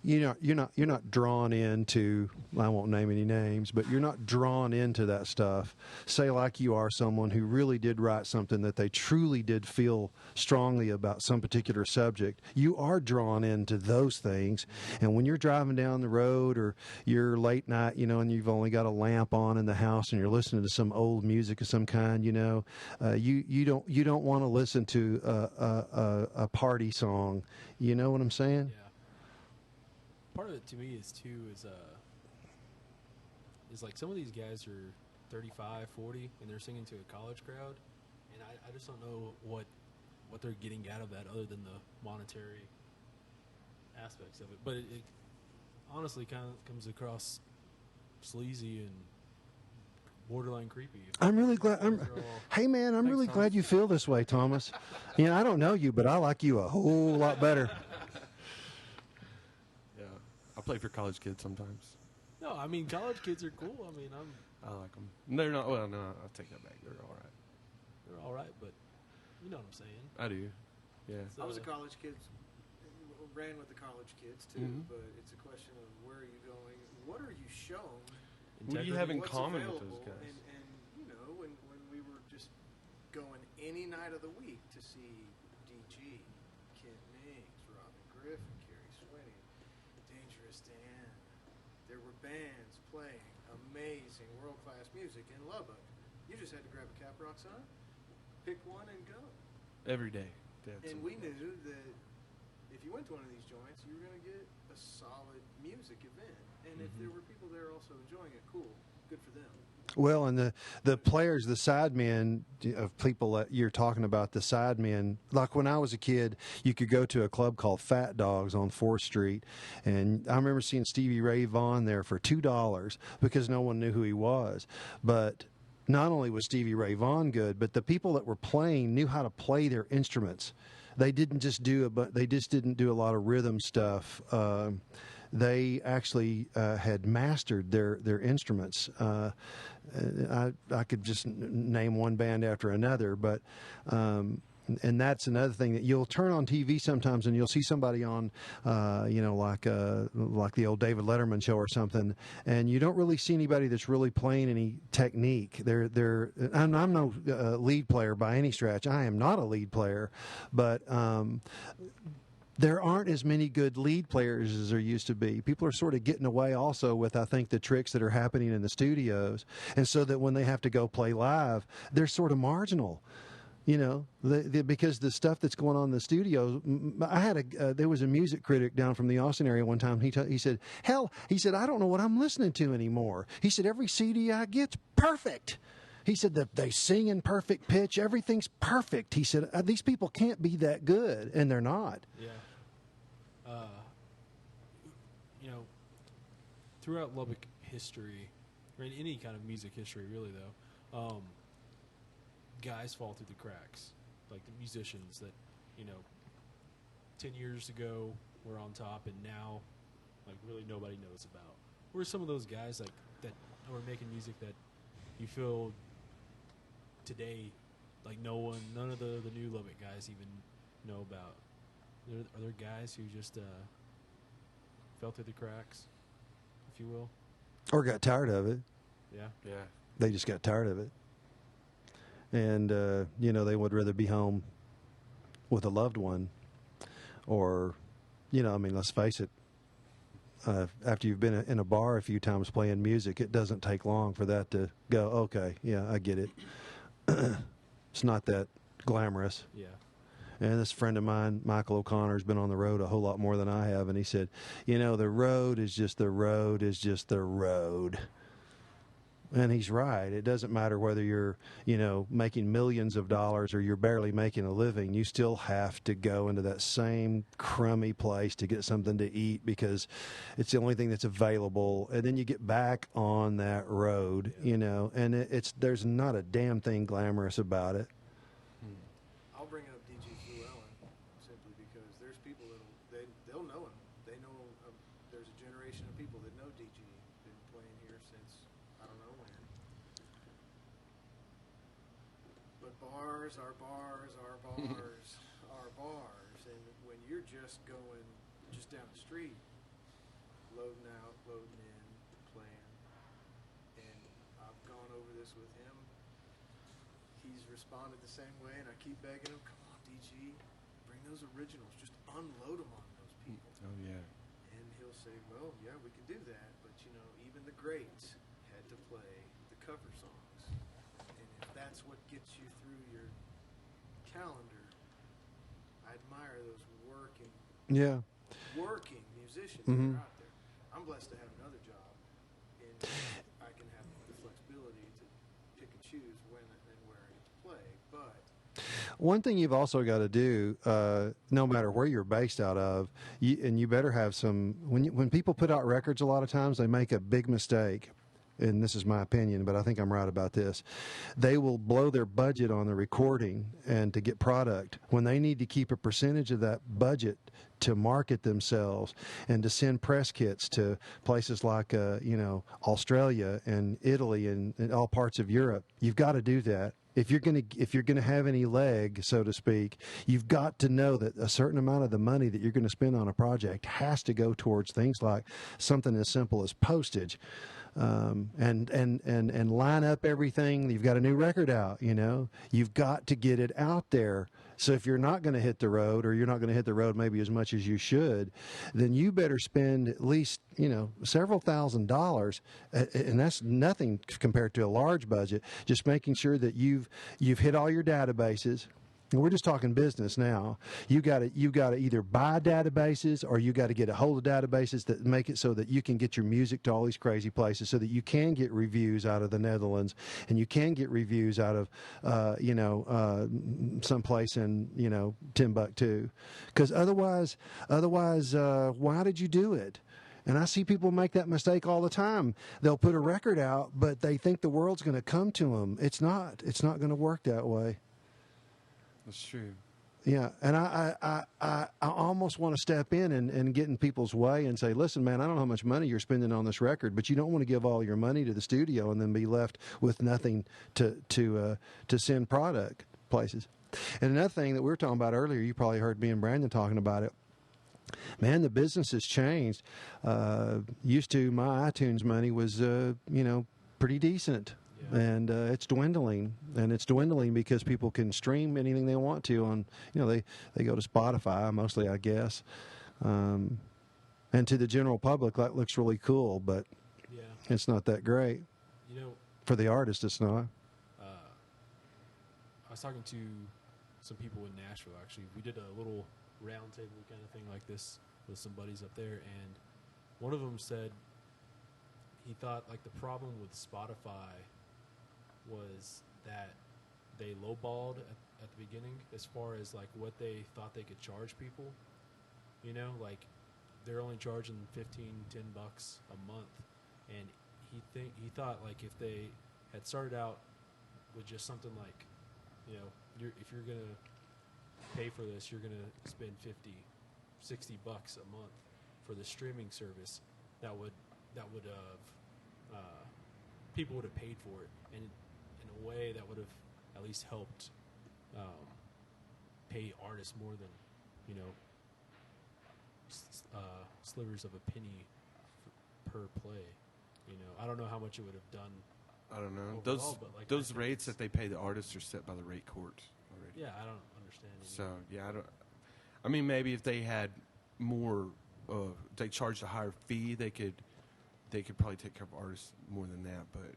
you're not drawn into, I won't name any names, but you're not drawn into that stuff. Say like you are someone who really did write something that they truly did feel strongly about some particular subject. You are drawn into those things, and when you're driving down the road or you're late night, and you've only got a lamp on in the house and you're listening to some old music of some kind, you don't want to listen to a party song. You know what I'm saying? Yeah. Part of it to me is like some of these guys are 35, 40, and they're singing to a college crowd, and I just don't know what they're getting out of that other than the monetary aspects of it. But it honestly kind of comes across sleazy and borderline creepy. I'm really glad. Hey, man, I'm really glad you feel this way, Thomas. I don't know you, but I like you a whole lot better. I play for college kids sometimes. No, I mean college kids are cool. I mean, I like them. They're not. Well, no, I'll take that back. They're all right. They're all right, but you know what I'm saying. I do. Yeah. So, I was a college kid, ran with the college kids too, but it's a question of where are you going? What are you shown? What do you have in What's common with available? those guys? And when we were just going any night of the week to see DG, Kent Mings, Robin Griffin, Cary Swinney, Dangerous Dan, there were bands playing amazing world-class music in Lubbock. You just had to grab a Caprock sign, pick one, and go. Every day. And we knew that if you went to one of these joints, you were going to get a solid music event. And if there were people there also enjoying it, cool, good for them. Well, and the players, the sidemen of people that you're talking about, the sidemen, like when I was a kid, you could go to a club called Fat Dogs on 4th Street, and I remember seeing Stevie Ray Vaughan there for $2 because no one knew who he was. But not only was Stevie Ray Vaughan good, but the people that were playing knew how to play their instruments. They didn't just do a lot of rhythm stuff. They actually had mastered their instruments. I could just name one band after another, but and that's another thing that you'll turn on TV sometimes, and you'll see somebody on, like the old David Letterman show or something, and you don't really see anybody that's really playing any technique. I'm no lead player by any stretch. I am not a lead player, but there aren't as many good lead players as there used to be. People are sort of getting away also with, I think, the tricks that are happening in the studios, and so that when they have to go play live, they're sort of marginal. Because the stuff that's going on in the studio. There was a music critic down from the Austin area one time. He said, "Hell," he said, "I don't know what I'm listening to anymore." He said, "Every CD I get's perfect." He said that they sing in perfect pitch. Everything's perfect. He said, "These people can't be that good," and they're not. Yeah. Throughout Lubbock history, or in any kind of music history, really though. Guys fall through the cracks, like the musicians that 10 years ago were on top and now like really nobody knows about. Who are some of those guys like that are making music that you feel today like none of the new Lubbock guys even know about? Are there guys who just fell through the cracks, if you will, or got tired of it? Yeah. They just got tired of it. And, they would rather be home with a loved one or, let's face it, after you've been in a bar a few times playing music, it doesn't take long for that to go, okay, yeah, I get it. It's not that glamorous. Yeah. And this friend of mine, Michael O'Connor, has been on the road a whole lot more than I have. And he said, the road is just the road is just the road. And he's right. It doesn't matter whether you're, making millions of dollars or you're barely making a living. You still have to go into that same crummy place to get something to eat because it's the only thing that's available. And then you get back on that road, and there's not a damn thing glamorous about it. I'll bring up DG Llewellyn simply because there's people they'll know him. They know there's a generation of people that know DG. Been playing here since I don't know when. But bars are bars are bars are bars, and when you're just going just down the street, loading out, loading in, playing. And I've gone over this with him. He's responded the same way, and I keep begging him, come on, DG, bring those originals. Just unload them on those people. Oh, yeah. And he'll say, well, yeah, we can do that. But, you know, even the greats had to play the cover songs. And if that's what gets you through your calendar, I admire those working musicians that are out there. I'm blessed to have another job, and I can have the flexibility to pick and choose when and where I get to play. But one thing you've also got to do, no matter where you're based out of, and you better have some. When people put out records, a lot of times they make a big mistake. And this is my opinion, but I think I'm right about this. They will blow their budget on the recording and to get product when they need to keep a percentage of that budget to market themselves and to send press kits to places like, Australia and Italy and all parts of Europe. You've got to do that. If you're gonna have any leg, so to speak, you've got to know that a certain amount of the money that you're going to spend on a project has to go towards things like something as simple as postage. And line up everything. You've got a new record out, you've got to get it out there. So if you're not going to hit the road, or you're not going to hit the road maybe as much as you should, then you better spend at least, several $1,000s, and that's nothing compared to a large budget, just making sure that you've hit all your databases. And we're just talking business now. You've got to either buy databases, or you got to get a hold of databases that make it so that you can get your music to all these crazy places, so that you can get reviews out of the Netherlands, and you can get reviews out of, someplace in, Timbuktu. Because otherwise, why did you do it? And I see people make that mistake all the time. They'll put a record out, but they think the world's going to come to them. It's not. It's not going to work that way. That's true. Yeah, and I almost want to step in and get in people's way and say, listen, man, I don't know how much money you're spending on this record, but you don't want to give all your money to the studio and then be left with nothing to send product places. And another thing that we were talking about earlier, you probably heard me and Brandon talking about it. Man, the business has changed. Used to, my iTunes money was, pretty decent. Yeah. And it's dwindling, because people can stream anything they want to on, they go to Spotify mostly, I guess. And to the general public, that looks really cool, but Yeah. it's not that great. For the artist, it's not. I was talking to some people in Nashville, actually. We did a little round table kind of thing like this with some buddies up there, and one of them said he thought, like, the problem with Spotify was that they lowballed at the beginning as far as, like, what they thought they could charge people. Like, they're only charging $10 a month, and he thought, like, if they had started out with just something like, if you're gonna pay for this, you're gonna spend $50-60 a month for the streaming service, that would have people would have paid for it, and in a way that would have at least helped pay artists more than slivers of a penny per play. I don't know how much it would have done. I don't know. Overall, but, like, Those rates that they pay the artists are set by the rate court already. Yeah, I don't understand. So yeah, I mean, maybe if they had more, they charged a higher fee, they could probably take care of artists more than that. But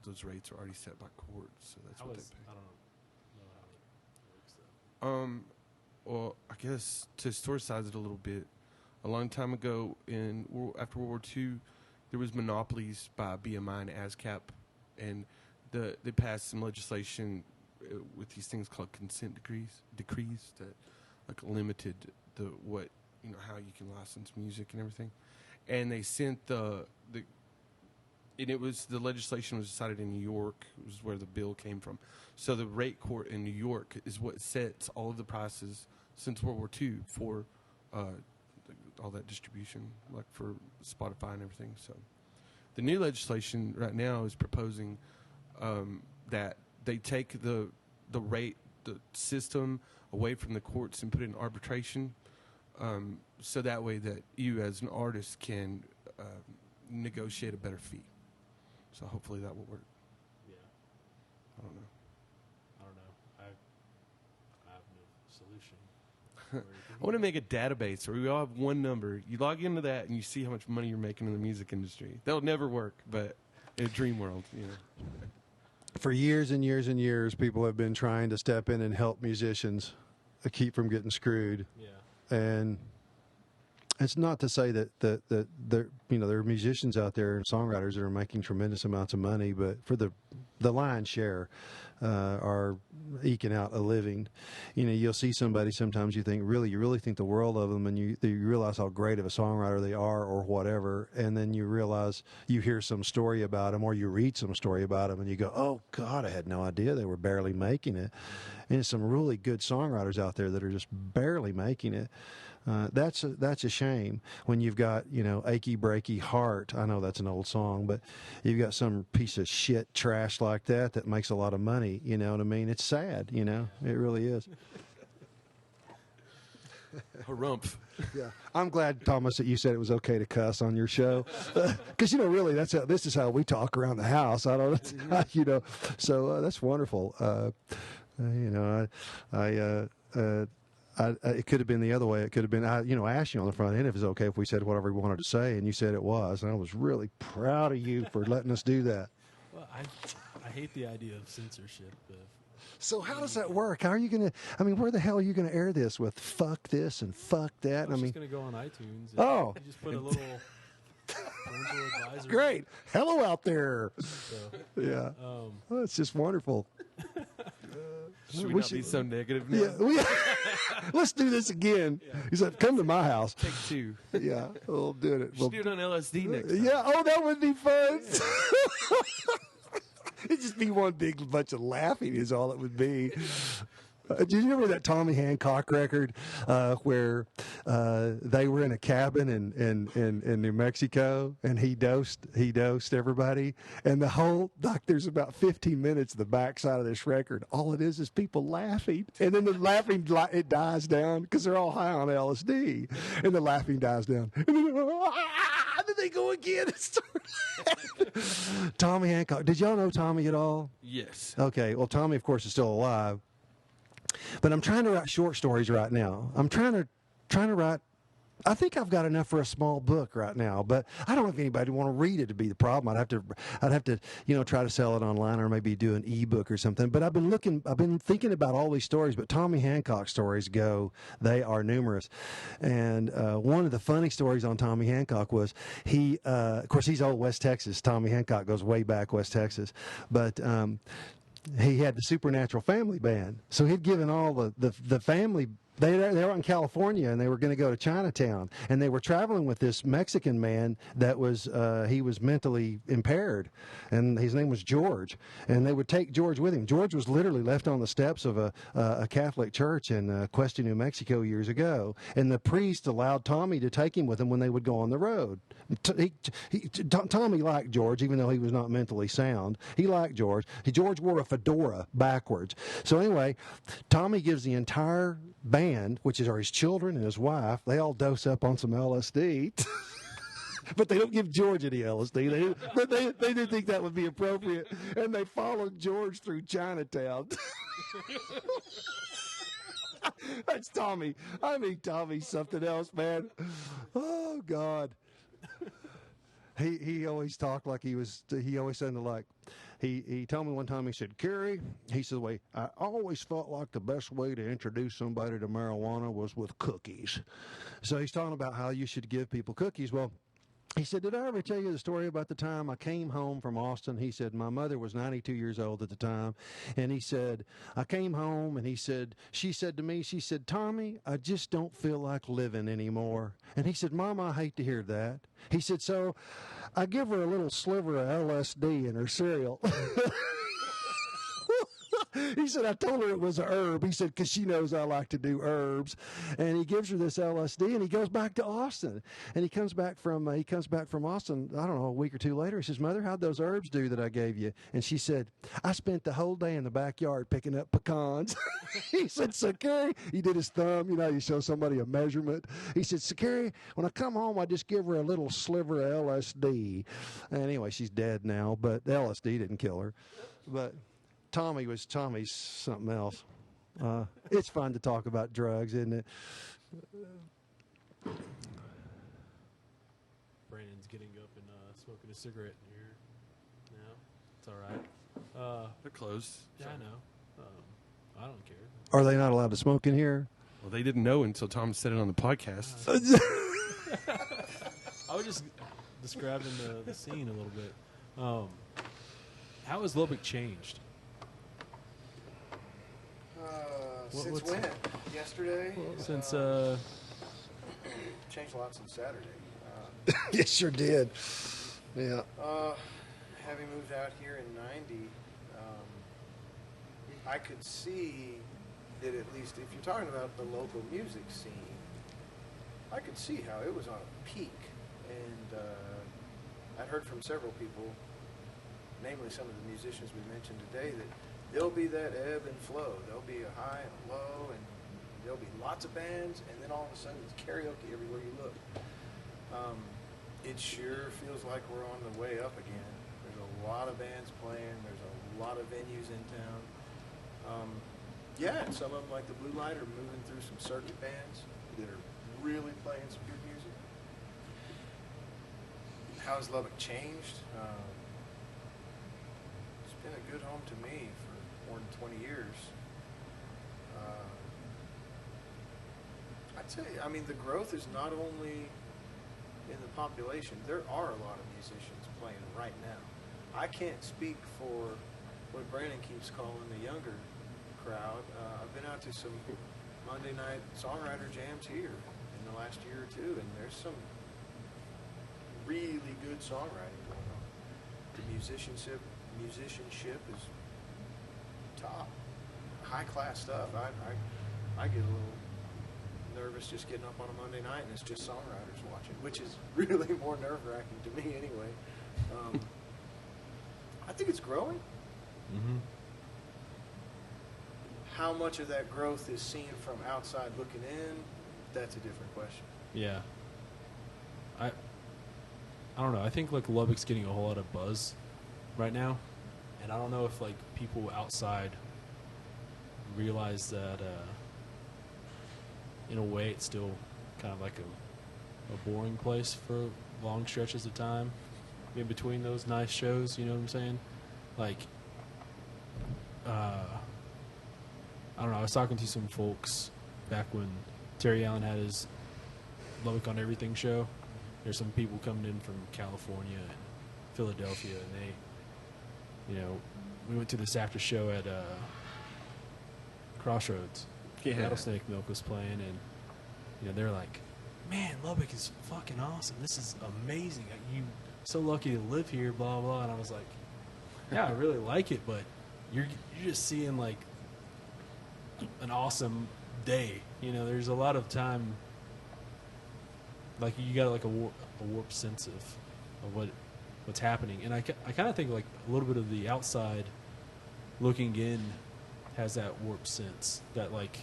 those rates are already set by court, so that's what they pay. I don't know how it works though. Well, I guess to historicize it a little bit, a long time ago after World War II, there was monopolies by BMI and ASCAP, and they passed some legislation with these things called consent decrees that like limited how you can license music and everything. And they sent and it was, the legislation was decided in New York, was where the bill came from. So the rate court in New York is what sets all of the prices since World War II for all that distribution, like for Spotify and everything. So the new legislation right now is proposing that they take the rate, the system away from the courts and put it in arbitration. so that way that you as an artist can negotiate a better fee. So hopefully that will work. Yeah. I don't know. I don't know. I have no solution. Where you can- I want to make a database where we all have one number. You log into that and you see how much money you're making in the music industry. That'll never work, but in a dream world, you know. For years and years and years, people have been trying to step in and help musicians keep from getting screwed. Yeah. And it's not to say that there are musicians out there and songwriters that are making tremendous amounts of money, but for the lion's share are eking out a living. You know, you'll see somebody sometimes you really think the world of them, and you realize how great of a songwriter they are or whatever, and then you realize you hear some story about them or you read some story about them and you go, oh God, I had no idea they were barely making it. And there's some really good songwriters out there that are just barely making it. That's a shame when you've got, you know, Achy Breaky Heart. I know that's an old song, but you've got some piece of shit trash like that makes a lot of money. You know what I mean? It's sad, you know, it really is. Harumph. Yeah, I'm glad, Thomas, that you said it was okay to cuss on your show, because you know, really, this is how we talk around the house. I don't, you know, so that's wonderful. You know, it could have been the other way. It could have been, I asked you on the front end if it was okay if we said whatever we wanted to say, and you said it was. And I was really proud of you for letting us do that. Well, I hate the idea of censorship. So how does that work? How are you going to, I mean, where the hell are you going to air this with fuck this and fuck that? It's I mean, just going to go on iTunes. Oh. You just put a little parental advisory. great. Hello out there. So, Yeah. Well, it's just wonderful. Should we We not be should- so negative now? Yeah, let's do this again. He said, "Come to my house." Take two. Yeah, we'll do it. We'll do it on LSD next time. Yeah. Oh, that would be fun. It'd just be one big bunch of laughing. Is all it would be. Do you remember that Tommy Hancock record where they were in a cabin in New Mexico and he dosed everybody, and the whole there's about 15 minutes of the backside of this record. All it is people laughing, and then the laughing it dies down because they're all high on LSD, and the laughing dies down, and then they go again and start. Tommy Hancock. Did y'all know Tommy at all? Yes. Okay. Well, Tommy, of course, is still alive. But I'm trying to write short stories right now. I'm trying to write. I think I've got enough for a small book right now, but I don't know if anybody would want to read it to be the problem. I'd have to, you know, try to sell it online or maybe do an ebook or something. But I've been thinking about all these stories, but Tommy Hancock stories they are numerous. And one of the funny stories on Tommy Hancock was of course, he's old West Texas. Tommy Hancock goes way back West Texas, but he had the Supernatural Family Band. So he'd given all the family. They were in California and they were going to go to Chinatown, and they were traveling with this Mexican man that was he was mentally impaired, and his name was George, and they would take George with him. George was literally left on the steps of a Catholic church in Cuesta, New Mexico years ago, and the priest allowed Tommy to take him with him when they would go on the road. Tommy liked George, even though he was not mentally sound. He liked George. George wore a fedora backwards. So anyway, Tommy gives the entire band, which are his children and his wife, they all dose up on some LSD. But they don't give George any LSD. They didn't think that would be appropriate, and they followed George through Chinatown. That's Tommy. I mean, Tommy's something else, man. Oh God. He always talked like he always sounded like, he told me one time, he said, Cary, he said, wait, I always felt like the best way to introduce somebody to marijuana was with cookies. So he's talking about how you should give people cookies. Well, he said, did I ever tell you the story about the time I came home from Austin? He said, my mother was 92 years old at the time. And he said, I came home and she said to me, Tommy, I just don't feel like living anymore. And he said, Mama, I hate to hear that. He said, so I give her a little sliver of LSD in her cereal. He said, I told her it was a herb. He said, because she knows I like to do herbs. And he gives her this LSD, and he goes back to Austin. And he comes back from Austin, I don't know, a week or two later. He says, Mother, how'd those herbs do that I gave you? And she said, I spent the whole day in the backyard picking up pecans. He said, so Cary, he did his thumb, you show somebody a measurement. He said, so Cary, when I come home, I just give her a little sliver of LSD. And anyway, she's dead now, but the LSD didn't kill her. But Tommy's something else. It's fun to talk about drugs, isn't it? Brandon's getting up and smoking a cigarette in here. No, it's all right. They're closed. Yeah, I know. I don't care. Are they not allowed to smoke in here? Well, they didn't know until Tom said it on the podcast. I was just describing the scene a little bit. How has Lubbock changed? Since what's- when? Yesterday? Since Changed a lot since Saturday. Yes, sure did. Yeah. Having moved out here in '90, I could see that at least if you're talking about the local music scene, I could see how it was on a peak. And I'd heard from several people, namely some of the musicians we mentioned today, that there'll be that ebb and flow. There'll be a high and a low, and there'll be lots of bands, and then all of a sudden it's karaoke everywhere you look. It sure feels like we're on the way up again. There's a lot of bands playing. There's a lot of venues in town. And some of them, like the Blue Light, are moving through some circuit bands that are really playing some good music. How has Lubbock changed? It's been a good home to me for more than 20 years. I'd say, the growth is not only in the population. There are a lot of musicians playing right now. I can't speak for what Brandon keeps calling the younger crowd. I've been out to some Monday night songwriter jams here in the last year or two, and there's some really good songwriting going on. The musicianship is top, high class stuff. I get a little nervous just getting up on a Monday night and it's just songwriters watching, which is really more nerve-wracking to me anyway. I think it's growing. Mm-hmm. How much of that growth is seen from outside looking in, that's a different question. Yeah. I don't know. I think like Lubbock's getting a whole lot of buzz right now, and I don't know if like people outside realize that in a way it's still kind of like a boring place for long stretches of time in between those nice shows. You know what I'm saying? Like, I don't know. I was talking to some folks back when Terry Allen had his Lubbock on Everything show. There's some people coming in from California and Philadelphia, and they, we went to this after show at Crossroads. Yeah. Rattlesnake Milk was playing, and they're like, "Man, Lubbock is fucking awesome. This is amazing. You so lucky to live here." Blah blah. And I was like, "Yeah, I really like it, but you're just seeing like an awesome day. There's a lot of time. Like you got like a warped sense of what's happening, and I kind of think like a little bit of the outside looking in has that warped sense that like,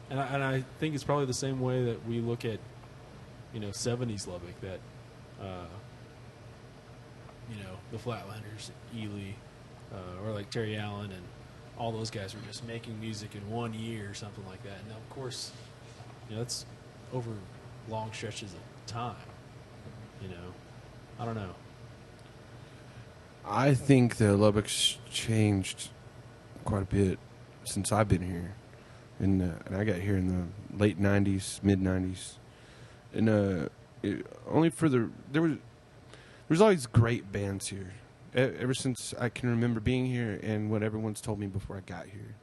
and I think it's probably the same way that we look at 70s Lubbock, that the Flatlanders, Ely, or like Terry Allen and all those guys were just making music in 1 year or something like that. Now, of course, that's over long stretches of time. I don't know. I think that Lubbock's changed quite a bit since I've been here, and I got here in the late '90s, mid '90s, and there was always great bands here. Ever since I can remember being here, and what everyone's told me before I got here.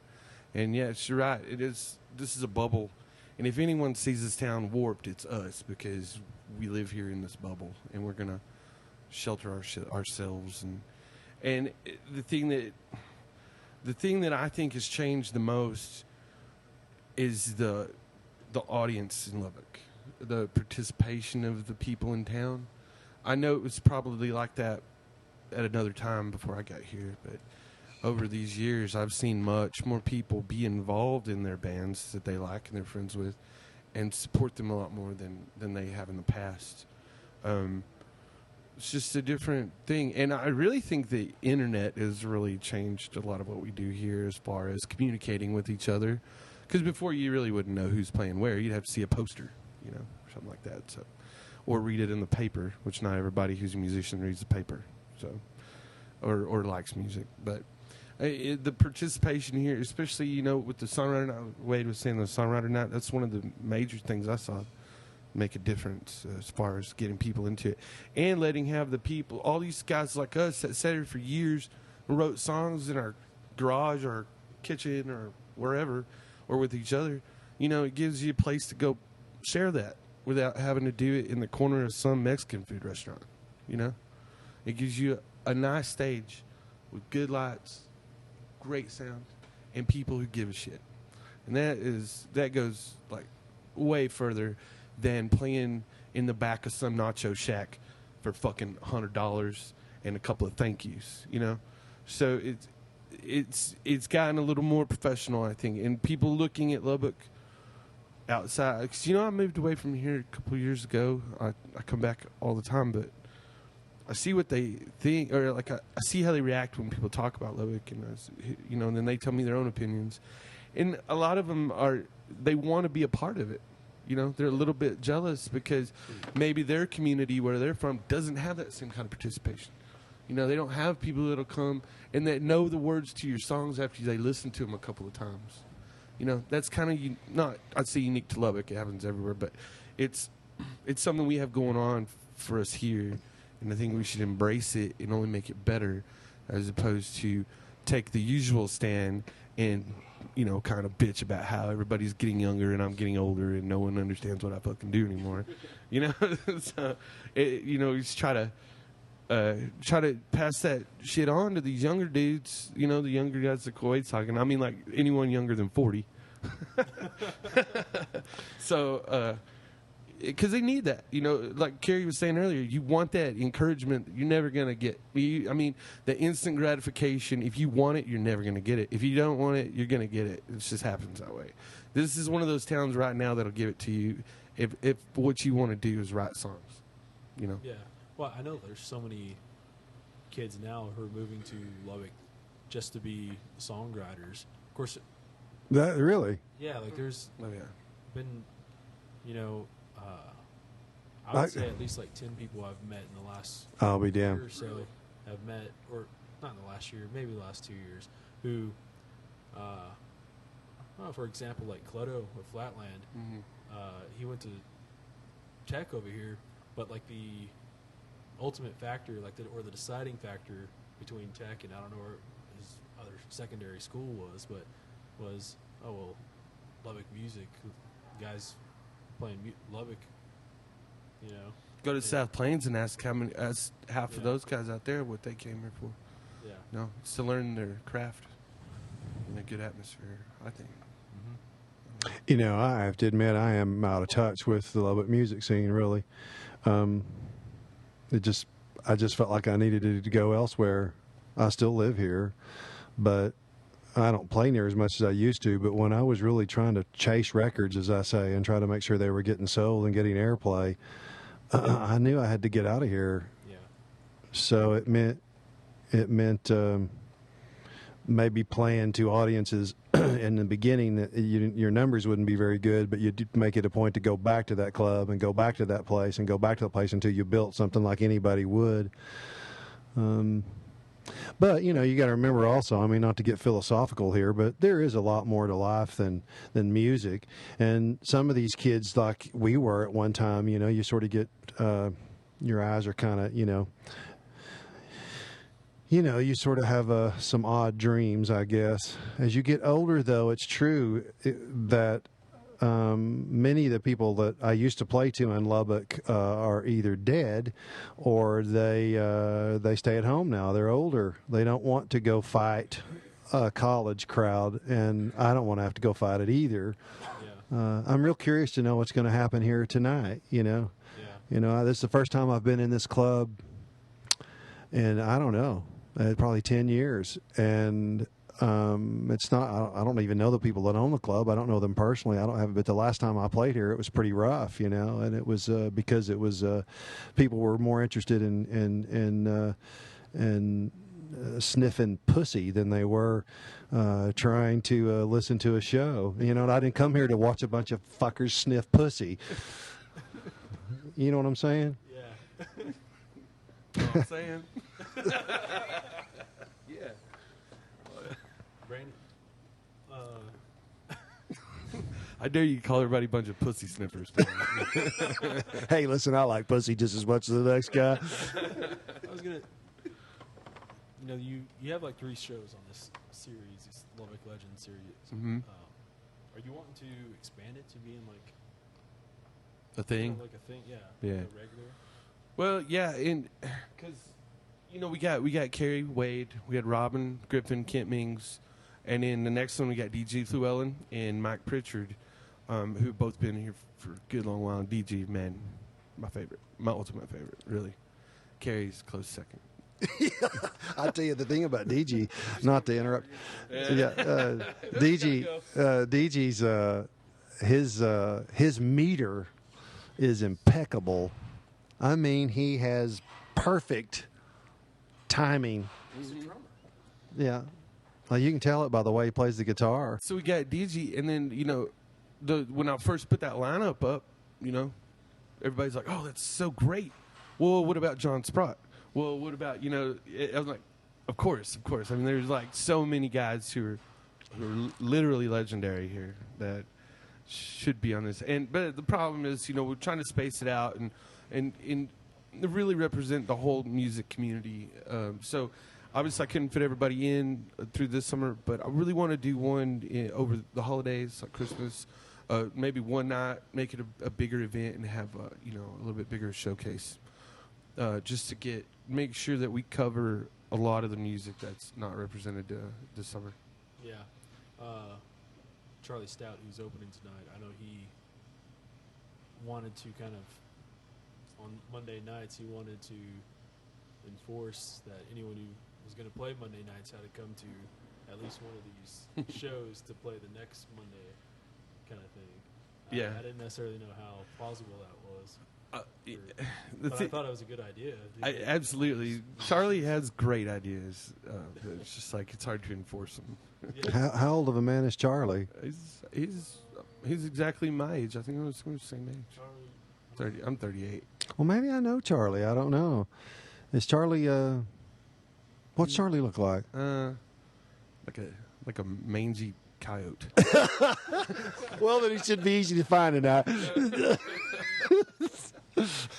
And yes, you're right. This is a bubble, and if anyone sees this town warped, it's us, because we live here in this bubble, and we're gonna shelter ourselves. And the thing the thing that I think has changed the most is the audience in Lubbock, the participation of the people in town. I know it was probably like that at another time before I got here, but over these years, I've seen much more people be involved in their bands that they like and they're friends with, and support them a lot more than they have in the past. It's just a different thing, and I really think the internet has really changed a lot of what we do here as far as communicating with each other. Because before, you really wouldn't know who's playing where. You'd have to see a poster, you know, or something like that. So, or read it in the paper, which not everybody who's a musician reads the paper, so or likes music. But the participation here, especially, you know, with the songwriter night, Wade was saying the songwriter night, that's one of the major things I saw make a difference as far as getting people into it. And letting have the people, all these guys like us that sat here for years and wrote songs in our garage or our kitchen or wherever, or with each other, you know, it gives you a place to go share that without having to do it in the corner of some Mexican food restaurant, you know? It gives you a nice stage with good lights, great sound, and people who give a shit. And that goes like way further than playing in the back of some nacho shack for fucking $100 and a couple of thank yous, you know? So it's gotten a little more professional, I think, and people looking at Lubbock outside. 'Cause, you know, I moved away from here a couple of years ago. I come back all the time, but I see what they think, or like I see how they react when people talk about Lubbock, and you know, and then they tell me their own opinions, and a lot of them they want to be a part of it. You know, they're a little bit jealous because maybe their community where they're from doesn't have that same kind of participation. You know, they don't have people that'll come and that know the words to your songs after they listen to them a couple of times. You know, that's kind of not, I'd say, unique to Lubbock. It happens everywhere, but it's something we have going on for us here, and I think we should embrace it and only make it better, as opposed to take the usual stand and, you know, kind of bitch about how everybody's getting younger and I'm getting older and no one understands what I fucking do anymore. You know, so you know, just try to pass that shit on to these younger dudes, you know, the younger guys that Kuwait's talking. I mean, like, anyone younger than 40. So, because they need that, you know, like Cary was saying earlier, you want that encouragement you're never going to get. I mean, the instant gratification, if you want it, you're never going to get it. If you don't want it, you're going to get it. It just happens that way. This is one of those towns right now that'll give it to you if what you want to do is write songs, you know? Yeah. Well, I know there's so many kids now who are moving to Lubbock just to be songwriters. Of course. That really? Yeah, like there's been, you know, I would say at least like 10 people I've met in the last I'll be year damned. or so have met, or not in the last year, maybe the last 2 years, who, well, for example, like Cleto with Flatland, he went to Tech over here, but like the ultimate factor, like or the deciding factor between Tech and I don't know where his other secondary school was oh well, Lubbock music, guys playing Lubbock, you know. Go to South Plains and ask half of those guys out there what they came here for. Yeah. No, it's to learn their craft in a good atmosphere, I think. You know, I have to admit I am out of touch with the Lubbock music scene, really. I just felt like I needed to go elsewhere. I still live here, but I don't play near as much as I used to. But when I was really trying to chase records, as I say, and try to make sure they were getting sold and getting airplay, I knew I had to get out of here. Yeah. So it meant maybe playing to audiences in the beginning that your numbers wouldn't be very good, but you'd make it a point to go back to that club and go back to that place and go back to the place until you built something like anybody would. But, you know, you got to remember also, I mean, not to get philosophical here, but there is a lot more to life than music. And some of these kids, like we were at one time, you know, you sort of get, your eyes are kind of, you know, you sort of have some odd dreams, I guess. As you get older, though, it's true that many of the people that I used to play to in Lubbock are either dead or they stay at home now. They're older. They don't want to go fight college crowd, and I don't want to have to go fight it either. Yeah. I'm real curious to know what's going to happen here tonight. Yeah. This is the first time I've been in this club, and I don't know, probably 10 years, and it's not. I don't even know the people that own the club. I don't know them personally. I don't have. But the last time I played here, it was pretty rough, and it was because it was people were more interested in sniffing pussy than they were trying to listen to a show. And I didn't come here to watch a bunch of fuckers sniff pussy. You know what I'm saying? Yeah. You know what I'm saying? Yeah. Brandon. I dare you call everybody a bunch of pussy sniffers. Hey, listen, I like pussy just as much as the next guy. I was gonna. You have like 3 shows on this series, this Lubbock Legend series. Mhm. Are you wanting to expand it to being like A thing? like a thing? Yeah. Yeah. Like a regular. Well, yeah, and because we got Cary, Wade, we had Robin, Griffin, Kent Mings, and then the next one we got DG Llewellyn and Mike Pritchard, who have both been here for a good long while. And DG, man, my favorite, my ultimate favorite, really. Cary's close second. I tell you the thing about DG, not to interrupt. DG's his meter is impeccable. I mean, he has perfect timing. He's a drummer. Yeah, you can tell it by the way he plays the guitar. So we got DG, and then when I first put that lineup up, everybody's like, "Oh, that's so great." Well, what about John Sprott? Well, what about I was like, of course. I mean, there's like so many guys who are literally legendary here that should be on this. But the problem is, we're trying to space it out and really represent the whole music community. So obviously, I couldn't fit everybody in through this summer, but I really want to do one over the holidays, like Christmas. Maybe one night, make it a bigger event, and have a little bit bigger showcase. Just to make sure that we cover a lot of the music that's not represented this summer. Yeah. Charlie Stout, who's opening tonight, I know he wanted to kind of, on Monday nights, he wanted to enforce that anyone who was going to play Monday nights had to come to at least one of these shows to play the next Monday kind of thing. Yeah. I didn't necessarily know how plausible that was. The But I thought it was a good idea. Absolutely. Charlie has great ideas. It's just like it's hard to enforce them. Yeah. How old of a man is Charlie? He's exactly my age. I think we're the same age. 30. I'm 38. Well, maybe I know Charlie. I don't know. Is Charlie? What's Charlie look like? Like a mangy coyote. Well, then he should be easy to find it out.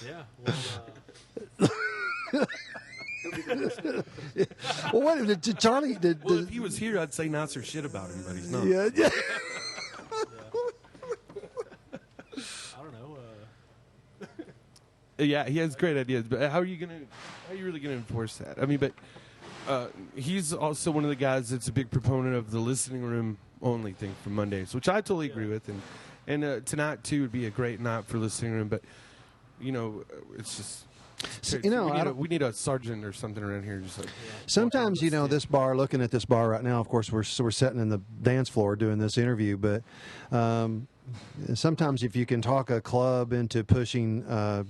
Yeah. Well, Well, what did Charlie? Well, if he was here, I'd say nicer shit about him, but he's not. Yeah. I don't know. Yeah, he has great ideas, but how are you really gonna enforce that? I mean, but he's also one of the guys that's a big proponent of the listening room only thing for Mondays, which I totally agree with, and tonight too would be a great night for listening room, but it's just. So, we need a sergeant or something around here. Just like Sometimes, this bar, looking at this bar right now, of course, we're sitting in the dance floor doing this interview, but sometimes if you can talk a club into pushing the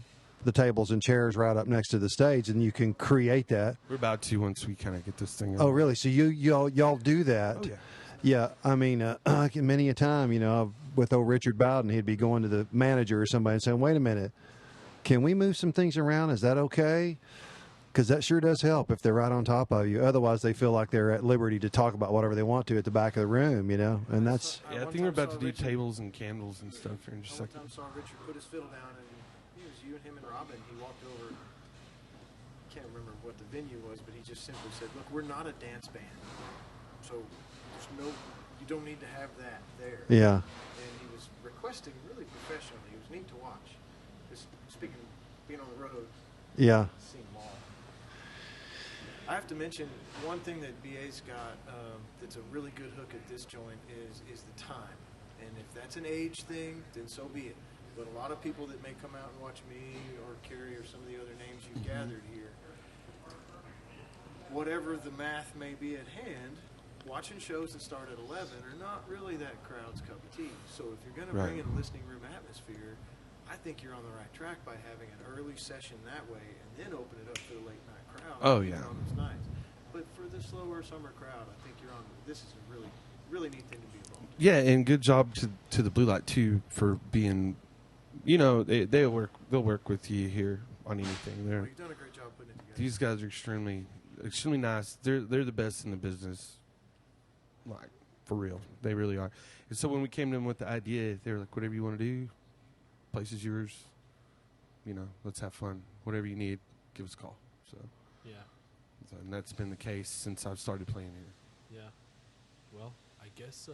tables and chairs right up next to the stage, and you can create that. we're about to once we kind of get this thing. Oh, really? So y'all do that? Oh, yeah. Yeah, I mean, many a time, with old Richard Bowden, he'd be going to the manager or somebody and saying, "Wait a minute. Can we move some things around? Is that okay?" Because that sure does help if they're right on top of you. Otherwise, they feel like they're at liberty to talk about whatever they want to at the back of the room, And that's... Yeah, I think we're about to do tables and candles and stuff here in just a One second. time saw Richard put his fiddle down, and it was you and him and Robin. He walked over. Can't remember what the venue was, but he just simply said, "Look, we're not a dance band, so you don't need to have that there." Yeah. And he was requesting really professionally. It was neat to watch. Being on the road, Yeah. seeing them all. I have to mention one thing that BA's got that's a really good hook at this joint is the time. And if that's an age thing, then so be it. But a lot of people that may come out and watch me or Cary or some of the other names you've gathered here, whatever the math may be at hand, watching shows that start at 11 are not really that crowd's cup of tea. So if you're going to bring in a listening room atmosphere, I think you're on the right track by having an early session that way and then open it up for the late night crowd. Oh, yeah. On those nights. But for the slower summer crowd, I think you're on. This is a really, really neat thing to be involved. Yeah, and good job to the Blue Light too for being, they'll work with you here on anything. Well, you've done a great job putting it together. These guys are extremely nice. They're the best in the business. Like, for real. They really are. And so when we came to them with the idea, they were like, whatever you want to do, place is yours. Let's have fun. Whatever you need, give us a call. So Yeah. and that's been the case since I've started playing here. Yeah. Well, I guess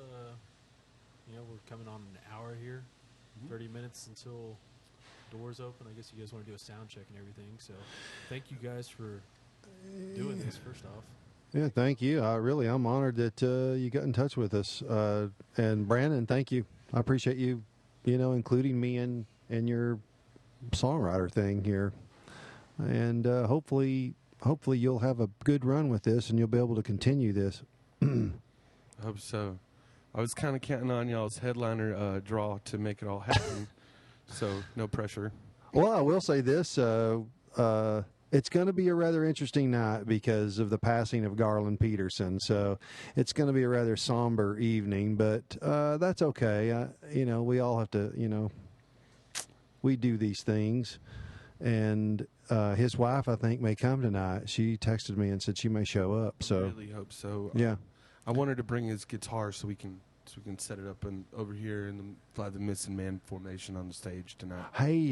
we're coming on an hour here. 30 minutes until doors open. I guess you guys want to do a sound check and everything. So thank you guys for doing this, first off. Yeah, thank you. I'm honored that you got in touch with us. And Brandon, thank you. I appreciate you, including me in your songwriter thing here. And hopefully you'll have a good run with this and you'll be able to continue this. I hope so. I was kind of counting on y'all's headliner draw to make it all happen. So no pressure. Well, I will say this. It's going to be a rather interesting night because of the passing of Garland Peterson. So it's going to be a rather somber evening, but that's okay. We all have to, we do these things. And his wife, I think, may come tonight. She texted me and said she may show up. So I really hope so. Yeah. I wanted to bring his guitar so we can set it up and over here and fly the missing man formation on the stage tonight. Hey,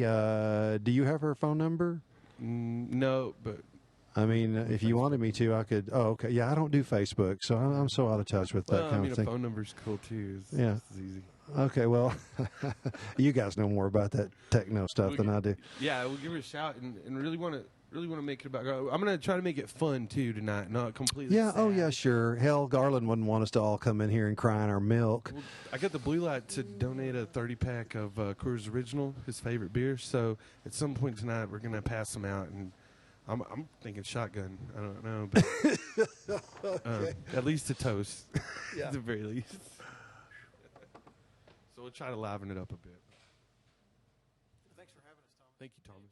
do you have her phone number? No, but I mean, if you wanted me to, I could. Oh, okay. Yeah, I don't do Facebook, so I'm so out of touch with that kind of thing. A phone number's cool too. Yeah. It's easy. Okay, well, you guys know more about that techno stuff than I do. Yeah, we'll give her a shout and really want to make it about. I'm gonna try to make it fun too tonight, not completely. Yeah. sad. Oh, yeah. Sure. Hell, Garland wouldn't want us to all come in here and cry in our milk. Well, I got the Blue Light to donate a 30-pack of Coors Original, his favorite beer. So at some point tonight, we're gonna pass them out, and I'm thinking shotgun. I don't know, but Okay. at least a toast, Yeah. at the very least. So we'll try to liven it up a bit. Thanks for having us, Thomas. Thank you, Thomas.